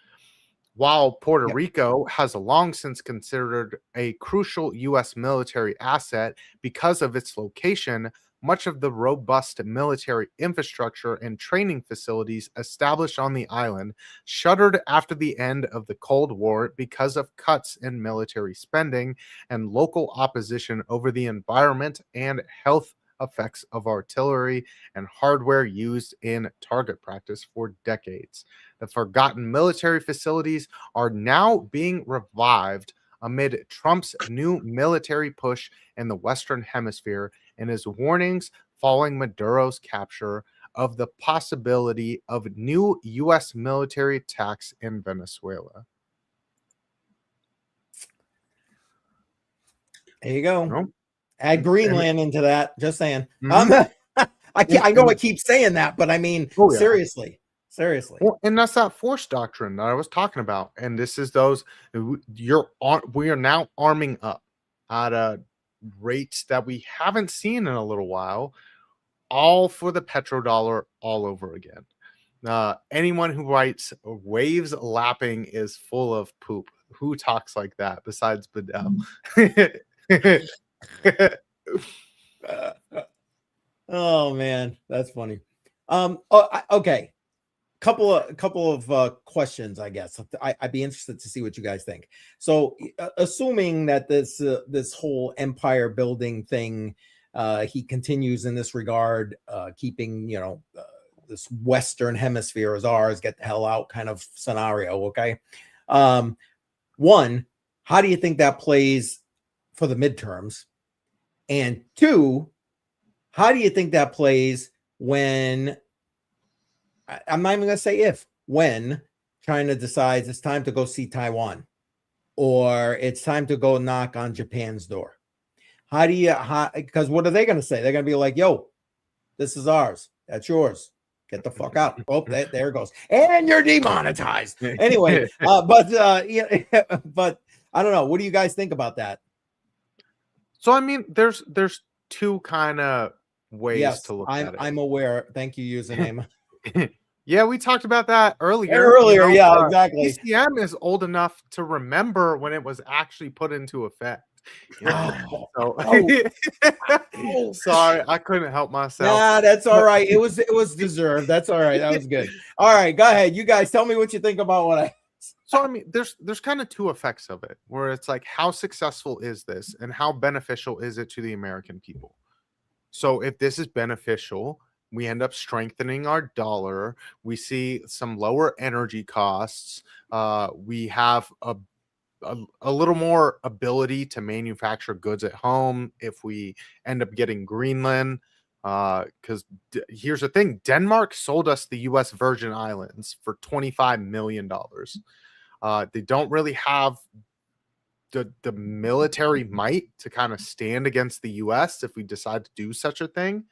While Puerto Rico has long since considered a crucial U.S. military asset because of its location, much of the robust military infrastructure and training facilities established on the island shuttered after the end of the Cold War because of cuts in military spending and local opposition over the environment and health effects of artillery and hardware used in target practice for decades. The forgotten military facilities are now being revived amid Trump's new military push in the Western Hemisphere and his warnings following Maduro's capture of the possibility of new U.S. military attacks in Venezuela. There you go. No? Add Greenland into that. Just saying. Mhm. I know I keep saying that, but I mean, seriously. Well, and that's that force doctrine that I was talking about. And this is those we are now arming up at rates that we haven't seen in a little while, all for the petrodollar all over again. Anyone who writes waves lapping is full of poop. Who talks like that besides Badel? Oh man, that's funny. Okay. Couple of questions, I guess. I'd be interested to see what you guys think. So, assuming that this whole empire building thing, he continues in this regard, keeping this Western Hemisphere as ours, get the hell out kind of scenario. Okay, one, how do you think that plays for the midterms? And two, how do you think that plays when? I'm not even going to say when China decides it's time to go see Taiwan or it's time to go knock on Japan's door. Because what are they going to say? They're going to be like, yo, this is ours. That's yours. Get the fuck out. Oh, there it goes. And you're demonetized. Anyway, but I don't know. What do you guys think about that? So, I mean, there's two kind of ways to look at it. I'm aware. Thank you, username. Yeah, we talked about that earlier. Exactly. ECM is old enough to remember when it was actually put into effect. Sorry, I couldn't help myself. Nah, that's all right. It was deserved. That's all right. That was good. All right, go ahead. You guys tell me what you think about what I. So I mean, there's kind of two effects of it, where it's like, how successful is this, and how beneficial is it to the American people? So if this is beneficial, we end up strengthening our dollar. We see some lower energy costs. We have a little more ability to manufacture goods at home if we end up getting Greenland. Because here's the thing: Denmark sold us the U.S. Virgin Islands for $25 million. They don't really have the military might to kind of stand against the U.S. if we decide to do such a thing.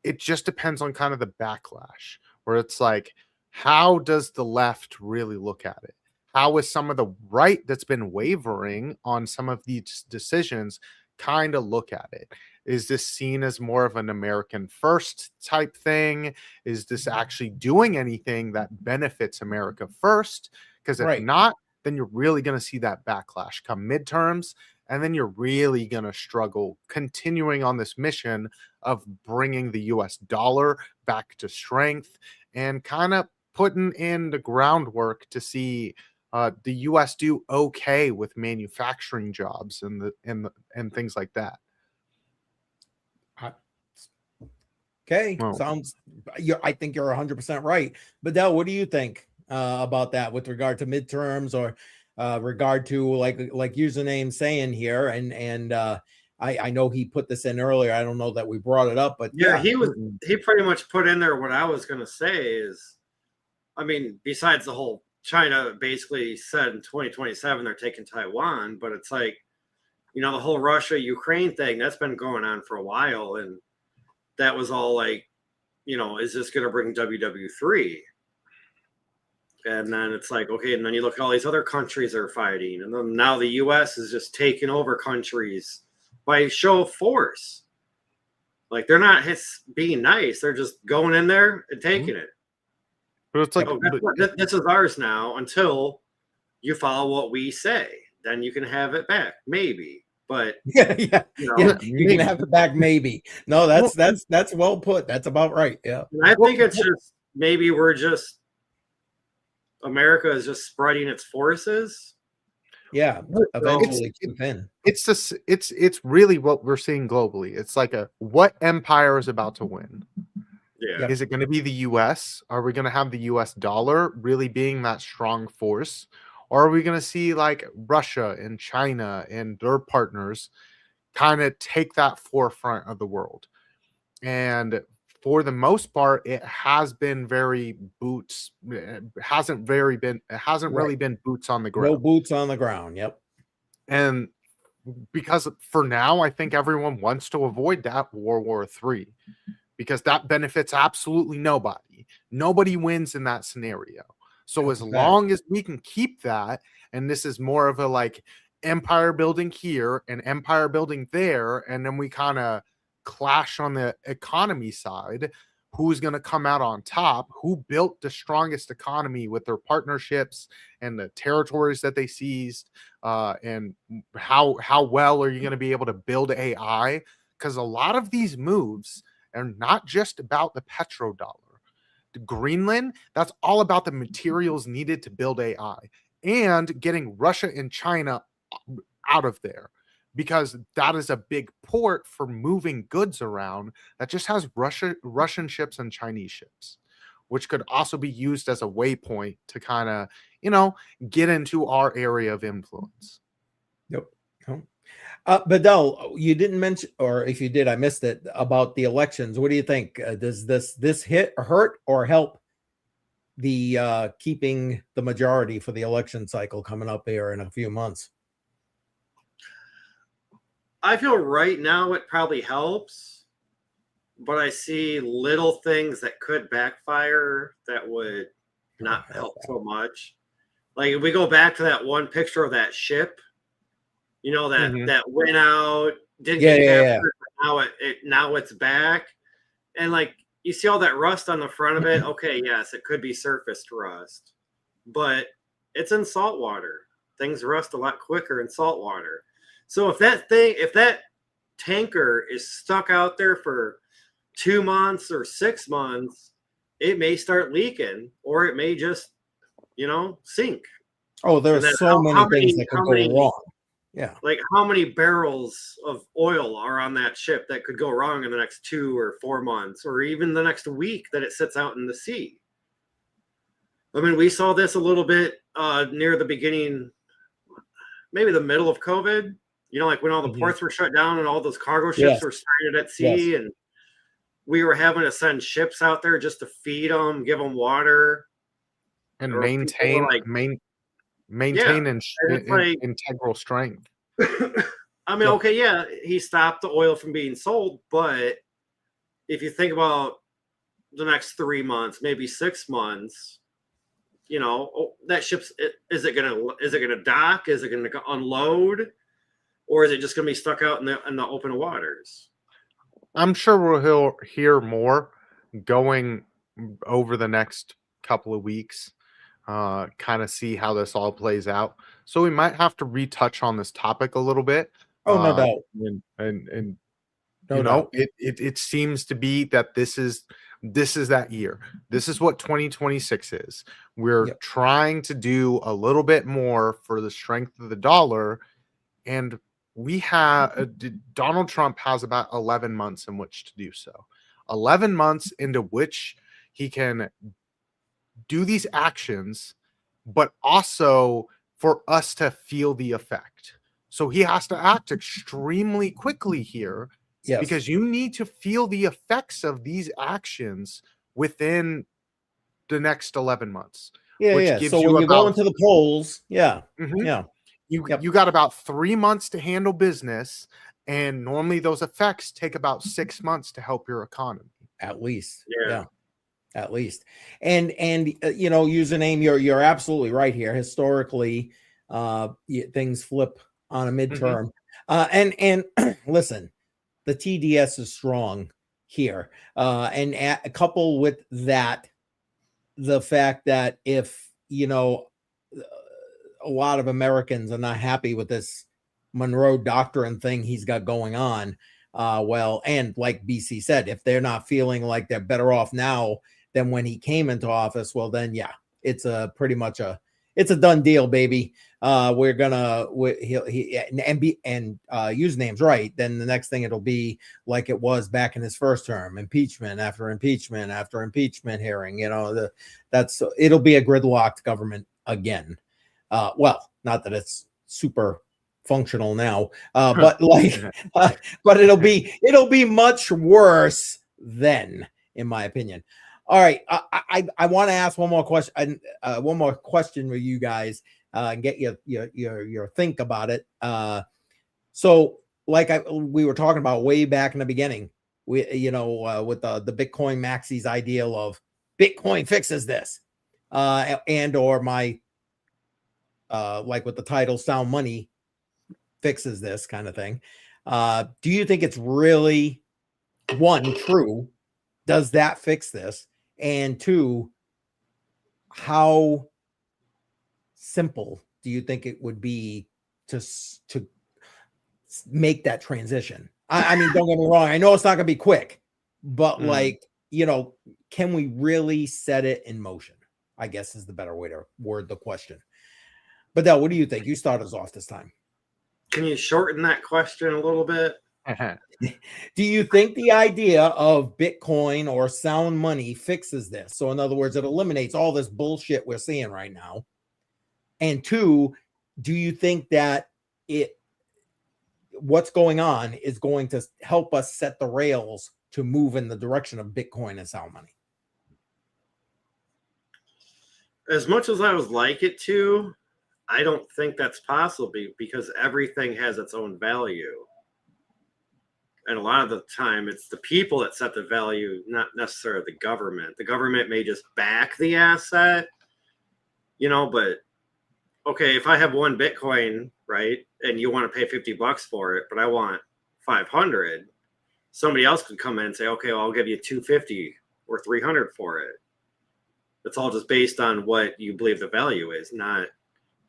It just depends on kind of the backlash, where it's like, how does the left really look at it? How is some of the right that's been wavering on some of these decisions kind of look at it. Is this seen as more of an American first type thing? Is this actually doing anything that benefits America first? Because if not, then you're really going to see that backlash come midterms. And then you're really going to struggle continuing on this mission of bringing the US dollar back to strength and kind of putting in the groundwork to see the US do okay with manufacturing jobs and things like that. Okay, sounds. I think you're 100% right. Badel, what do you think about that with regard to midterms or regard to like username saying here? And I know he put this in earlier. I don't know that we brought it up, but yeah, he pretty much put in there what I was going to say is, I mean, besides the whole China basically said in 2027 they're taking Taiwan, but it's like, you know, the whole Russia-Ukraine thing that's been going on for a while, and that was all like, you know, is this going to bring WW3? And then it's like, okay, and then you look at all these other countries that are fighting, and then now the U.S. is just taking over countries by show of force. Like, they're not being nice; they're just going in there and taking it. But it's like, this is ours now until you follow what we say. Then you can have it back, maybe. But you can have it back, maybe. No, that's well put. That's about right. Yeah, and I think it's just maybe America is just spreading its forces. Yeah, eventually it's really what we're seeing globally. It's like what empire is about to win? Yeah, is it going to be the U.S.? Are we going to have the U.S. dollar really being that strong force? Or are we going to see like Russia and China and their partners kind of take that forefront of the world? And for the most part, it has been very boots. It hasn't really been boots on the ground. No boots on the ground. Yep. And because for now, I think everyone wants to avoid that World War III because that benefits absolutely nobody. Nobody wins in that scenario. So as long as we can keep that, and this is more of a like empire building here and empire building there, and then we kind of clash on the economy side, who's going to come out on top, who built the strongest economy with their partnerships and the territories that they seized, and how well are you going to be able to build AI? Because a lot of these moves are not just about the petrodollar. Greenland, that's all about the materials needed to build AI and getting Russia and China out of there, because that is a big port for moving goods around that just has Russian ships and Chinese ships, which could also be used as a waypoint to kind of, get into our area of influence. Yep. Badel, you didn't mention, or if you did, I missed it, about the elections. What do you think? Does this hurt or help the keeping the majority for the election cycle coming up here in a few months? I feel right now it probably helps, but I see little things that could backfire that would not help so much. Like if we go back to that one picture of that ship, that went out, didn't get captured, but now it's back. And like you see all that rust on the front of it. Okay, yes, it could be surface rust, but it's in salt water. Things rust a lot quicker in salt water. So if that tanker is stuck out there for 2 months or 6 months, it may start leaking, or it may just, sink. Oh, there's so many things that could go wrong. Yeah. Like how many barrels of oil are on that ship that could go wrong in the next 2 or 4 months, or even the next week that it sits out in the sea? I mean, we saw this a little bit near the beginning, maybe the middle of COVID, like when all the ports were shut down and all those cargo ships were stranded at sea, and we were having to send ships out there just to feed them, give them water. And maintain integral strength. I mean, okay, yeah, he stopped the oil from being sold, but if you think about the next 3 months, maybe 6 months, that ship's is it gonna dock? Is it gonna unload? or is it just going to be stuck out in the open waters? I'm sure we'll hear more going over the next couple of weeks, kind of see how this all plays out. So we might have to retouch on this topic a little bit. Oh, no doubt. And No you know, doubt. it seems to be that this is that year. This is what 2026 is. We're trying to do a little bit more for the strength of the dollar, and we have Donald Trump has about 11 months in which to do so. 11 months into which he can do these actions, but also for us to feel the effect. So he has to act extremely quickly here. Yes. Because you need to feel the effects of these actions within the next 11 months. Yeah, which yeah. gives So you when you about, go into the polls, yeah. You got about 3 months to handle business, and normally those effects take about 6 months to help your economy. At least, yeah. At least, and you know, username, you're absolutely right here. Historically, things flip on a midterm, and listen. The TDS is strong here. And couple with that, the fact that if, you know, a lot of Americans are not happy with this Monroe Doctrine thing he's got going on, well, and like BC said, if they're not feeling like they're better off now than when he came into office, well, then, yeah, it's pretty much it's a done deal, baby. We're gonna username's right. Then the next thing it'll be like it was back in his first term, impeachment after impeachment after impeachment hearing. You know, it'll be a gridlocked government again. Well, not that it's super functional now, but like, but it'll be much worse then, in my opinion. All right, I want to ask one more question with you guys, and get your think about it. So like we were talking about way back in the beginning, with the Bitcoin Maxi's ideal of Bitcoin fixes this, and or my like with the title Sound Money fixes this kind of thing. Do you think it's really, one, true? Does that fix this? And two, how simple do you think it would be to make that transition? I mean, don't get me wrong. I know it's not going to be quick, but like, you know, can we really set it in motion? I guess is the better way to word the question. Badel, what do you think? You start us off this time. Can you shorten that question a little bit? Do you think the idea of Bitcoin or sound money fixes this? So in other words, it eliminates all this bullshit we're seeing right now. And two, do you think that what's going on is going to help us set the rails to move in the direction of Bitcoin and sound money? As much as I would like it to, I don't think that's possible because everything has its own value. And a lot of the time, it's the people that set the value, not necessarily the government. The government may just back the asset, you know, but okay, if I have one Bitcoin, right, and you want to pay $50 for it, but I want 500, somebody else could come in and say, okay, well, I'll give you 250 or 300 for it. It's all just based on what you believe the value is, not.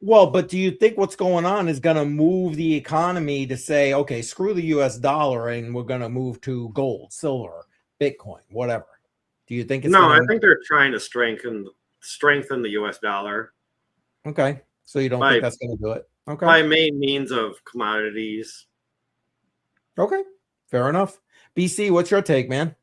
Well, but do you think what's going on is going to move the economy to say, okay, screw the US dollar and we're going to move to gold, silver, Bitcoin, whatever? Do you think it's I think they're trying to strengthen the US dollar. Okay. So you don't think that's going to do it? Okay. By main means of commodities. Okay. Fair enough. BC, what's your take, man?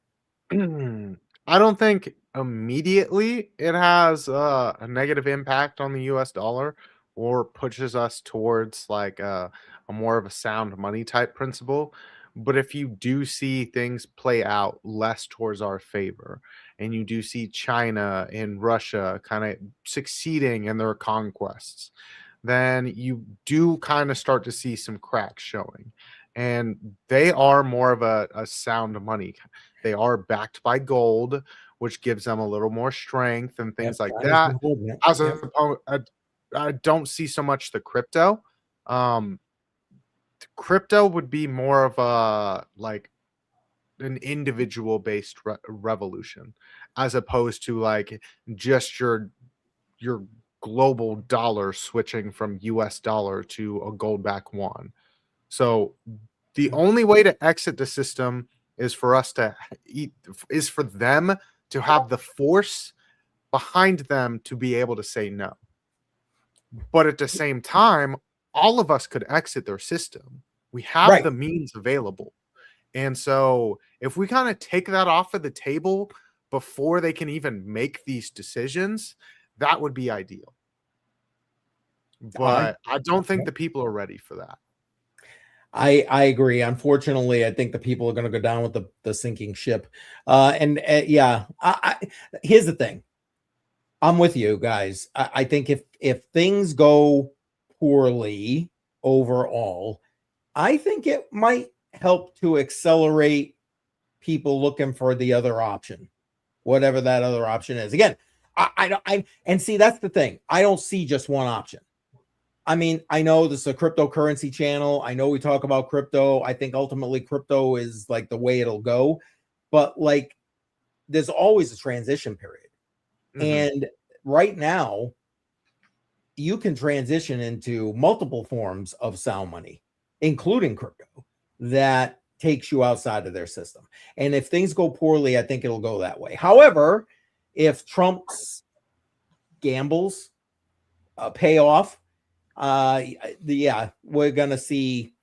I don't think immediately it has a negative impact on the US dollar or pushes us towards like a more of a sound money type principle. But if you do see things play out less towards our favor, and you do see China and Russia kind of succeeding in their conquests, then you do kind of start to see some cracks showing. And they are more of a sound money. They are backed by gold, which gives them a little more strength and things like that. I don't see so much the crypto. crypto would be more of a like an individual based revolution, as opposed to like just your global dollar switching from US dollar to a gold back won. So the only way to exit the system is for us to is for them to have the force behind them to be able to say no. But at the same time, all of us could exit their system. We have the means available. And so if we kind of take that off of the table before they can even make these decisions, that would be ideal. But I don't think the people are ready for that. I agree. Unfortunately, I think the people are going to go down with the sinking ship. Yeah, here's the thing. I'm with you guys. I think if things go poorly overall, I think it might help to accelerate people looking for the other option, whatever that other option is. Again, and see, that's the thing. I don't see just one option. I mean, I know this is a cryptocurrency channel. I know we talk about crypto. I think ultimately crypto is like the way it'll go, but like there's always a transition period. And right now you can transition into multiple forms of sound money, including crypto, that takes you outside of their system. And if things go poorly, I think it'll go that way. However, if Trump's gambles pay off, yeah, we're gonna see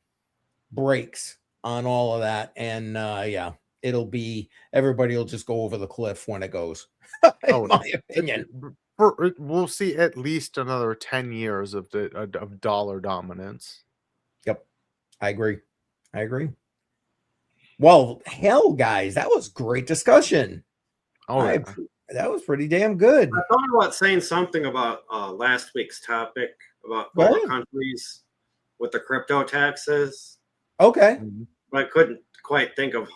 breaks on all of that, and yeah, it'll be, everybody will just go over the cliff when it goes. In my opinion, we'll see at least another 10 years of dollar dominance. Yep, I agree. Well, hell, guys, that was great discussion. That was pretty damn good. I thought about saying something about last week's topic about other countries with the crypto taxes. Okay. But I couldn't quite think of a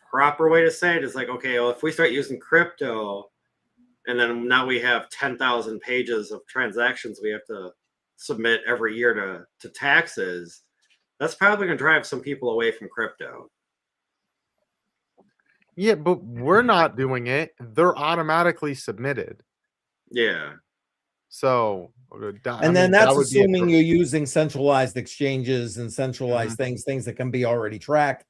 proper way to say it. It's like, okay, well, if we start using crypto and then now we have 10,000 pages of transactions we have to submit every year to taxes, that's probably going to drive some people away from crypto. Yeah, but we're not doing it. They're automatically submitted. Yeah. So, and then that's assuming you're using centralized exchanges and centralized things that can be already tracked,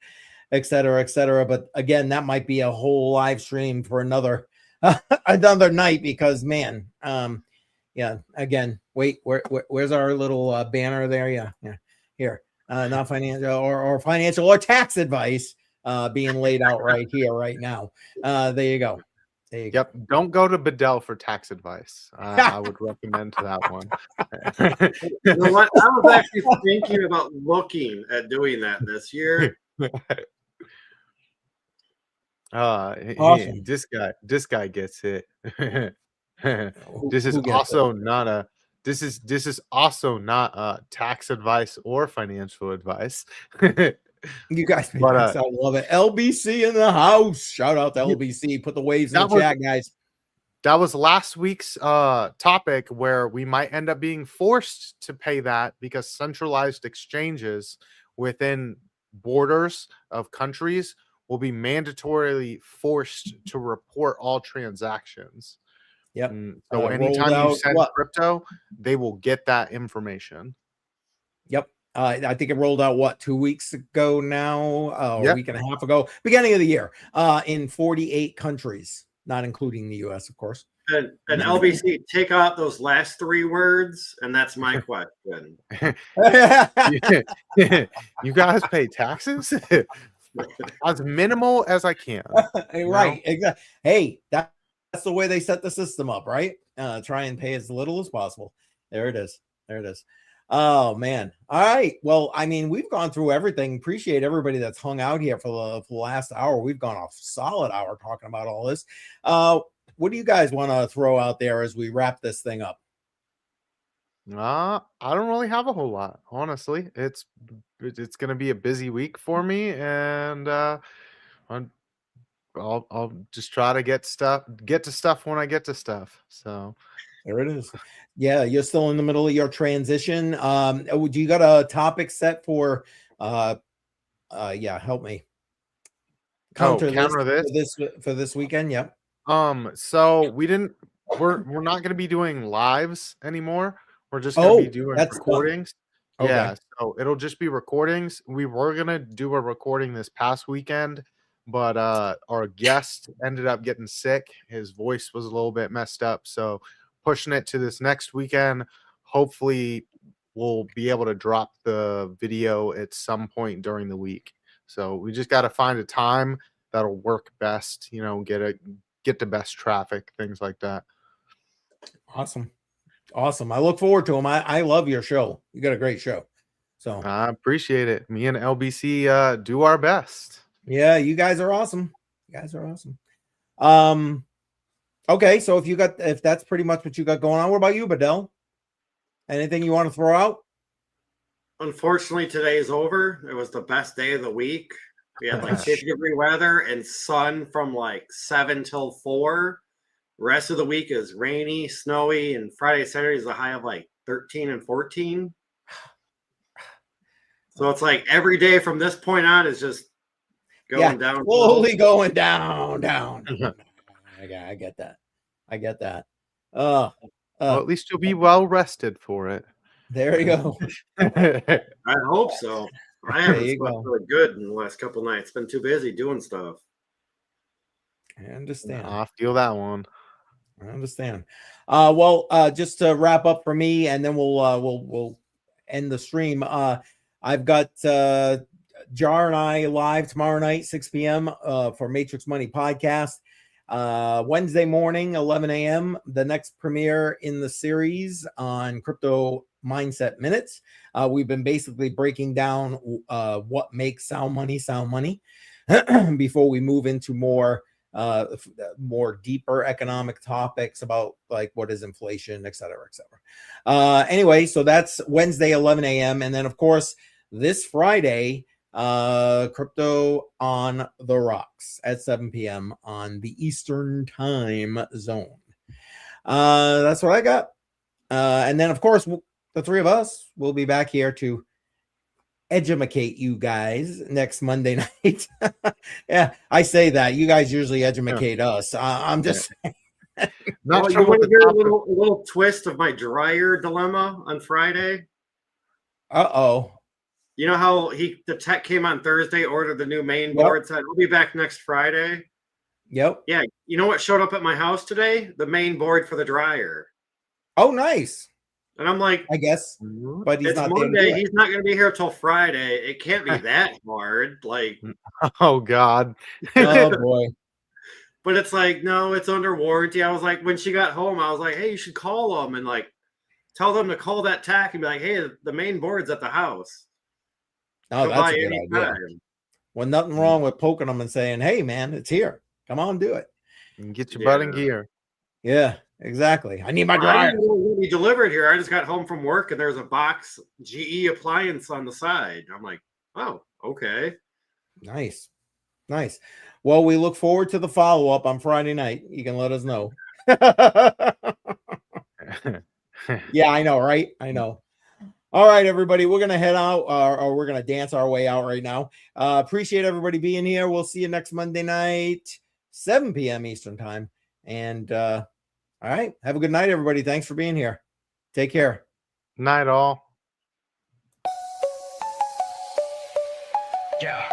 et cetera, et cetera. But again, that might be a whole live stream for another night, because man, yeah, again, wait, where's our little banner there? Yeah. Here, not financial or financial or tax advice being laid out right here, right now. There you go. Yep. Don't go to Badel for tax advice. I would recommend to that one. You know what? I was actually thinking about looking at doing that this year. Awesome. This guy gets it. This is also not a tax advice or financial advice. You guys, I love it. LBC in the house. Shout out to LBC. Put the waves in the chat, guys. That was last week's topic, where we might end up being forced to pay that because centralized exchanges within borders of countries will be mandatorily forced to report all transactions. Yep. So anytime you send crypto, they will get that information. Yep. I think it rolled out 2 weeks ago now, a week and a half ago, beginning of the year, in 48 countries, not including the US, of course. And LBC, take out those last 3 words, and that's my question. You guys pay taxes? As minimal as I can. Right. Exactly. Hey, that's the way they set the system up, right? Try and pay as little as possible. There it is. Oh man. All right. Well, I mean, we've gone through everything. Appreciate everybody that's hung out here for the last hour. We've gone a solid hour talking about all this. What do you guys want to throw out there as we wrap this thing up? I don't really have a whole lot, honestly. It's going to be a busy week for me, and I'll just try to get to stuff when I get to stuff. So there it is. Yeah, you're still in the middle of your transition. Do you got a topic set for Yeah, help me. Counter this for this weekend. Yep. So we're not going to be doing lives anymore. We're just going to be doing recordings. Okay. Yeah, so it'll just be recordings. We were going to do a recording this past weekend, but our guest ended up getting sick. His voice was a little bit messed up, so pushing it to this next weekend. Hopefully we'll be able to drop the video at some point during the week. So we just got to find a time that'll work best, get the best traffic, things like that. Awesome. I look forward to them. I love your show. You got a great show. So I appreciate it. Me and LBC do our best. Yeah, you guys are awesome. Okay, so if that's pretty much what you got going on, what about you, Badel? Anything you want to throw out? Unfortunately, today is over. It was the best day of the week. We had like 50-degree weather and sun from like 7 till 4. Rest of the week is rainy, snowy, and Friday, Saturday is a high of like 13 and 14. So it's like every day from this point on is just going down. Slowly going down. I get that. Well, at least you'll be well rested for it. There you go. I hope so. I haven't slept really good in the last couple nights. Been too busy doing stuff. I understand. I feel that one. I understand. Just to wrap up for me, and then we'll end the stream. I've got Jar and I live tomorrow night, 6 p.m. For Matrix Money Podcast. Wednesday morning, 11 a.m. The next premiere in the series on Crypto Mindset Minutes. We've been basically breaking down what makes sound money before we move into more deeper economic topics about like what is inflation, et cetera. Anyway, so that's Wednesday, 11 a.m. And then of course this Friday, Crypto on the Rocks at 7 p.m. on the Eastern time zone. That's what I got. And then of course the three of us will be back here to educate you guys next Monday night. Yeah, I say that. You guys usually educate us. I'm just not sure. You want to hear a little twist of my dryer dilemma on Friday? Uh-oh. You know how the tech came on Thursday, ordered the new main board, said we'll be back next Friday? Yep. Yeah. You know what showed up at my house today? The main board for the dryer. Oh, nice. And I'm like, I guess, but it's not Monday. He's not going to be here till Friday. It can't be that hard. Like, oh God, oh boy. But it's like, no, it's under warranty. I was like, when she got home, I was like, hey, you should call them and like tell them to call that tech and be like, hey, the main board's at the house. Oh, that's a good idea. Well, nothing wrong with poking them and saying, hey, man, it's here. Come on, do it. And get your butt in gear. Yeah. Exactly. I need my dryer. He delivered here. I just got home from work and there's a box GE appliance on the side. I'm like, oh, okay. Nice. Well, we look forward to the follow-up on Friday night. You can let us know. Yeah, I know, right? I know. All right, everybody. We're going to head out or we're going to dance our way out right now. Appreciate everybody being here. We'll see you next Monday night, 7 p.m. Eastern time. And, all right. Have a good night, everybody. Thanks for being here. Take care. Night, all. Yeah.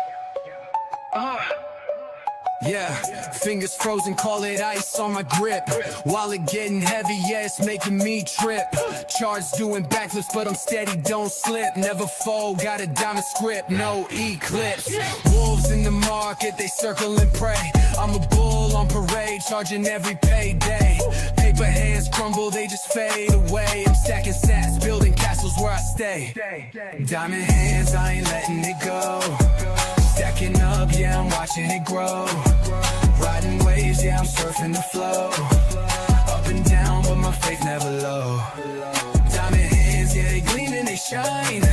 Yeah, fingers frozen, call it ice on my grip. Wallet getting heavy, yeah, it's making me trip. Charge doing backflips, but I'm steady, don't slip. Never fold, got a diamond script, no eclipse. Wolves in the market, they circle and pray. I'm a bull on parade, charging every payday. Paper hands crumble, they just fade away. I'm stacking sats, building castles where I stay. Diamond hands, I ain't letting it go. Stacking up, yeah, I'm watching it grow. Riding waves, yeah, I'm surfing the flow. Up and down, but my faith never low. Diamond hands, yeah, they gleam and they shine.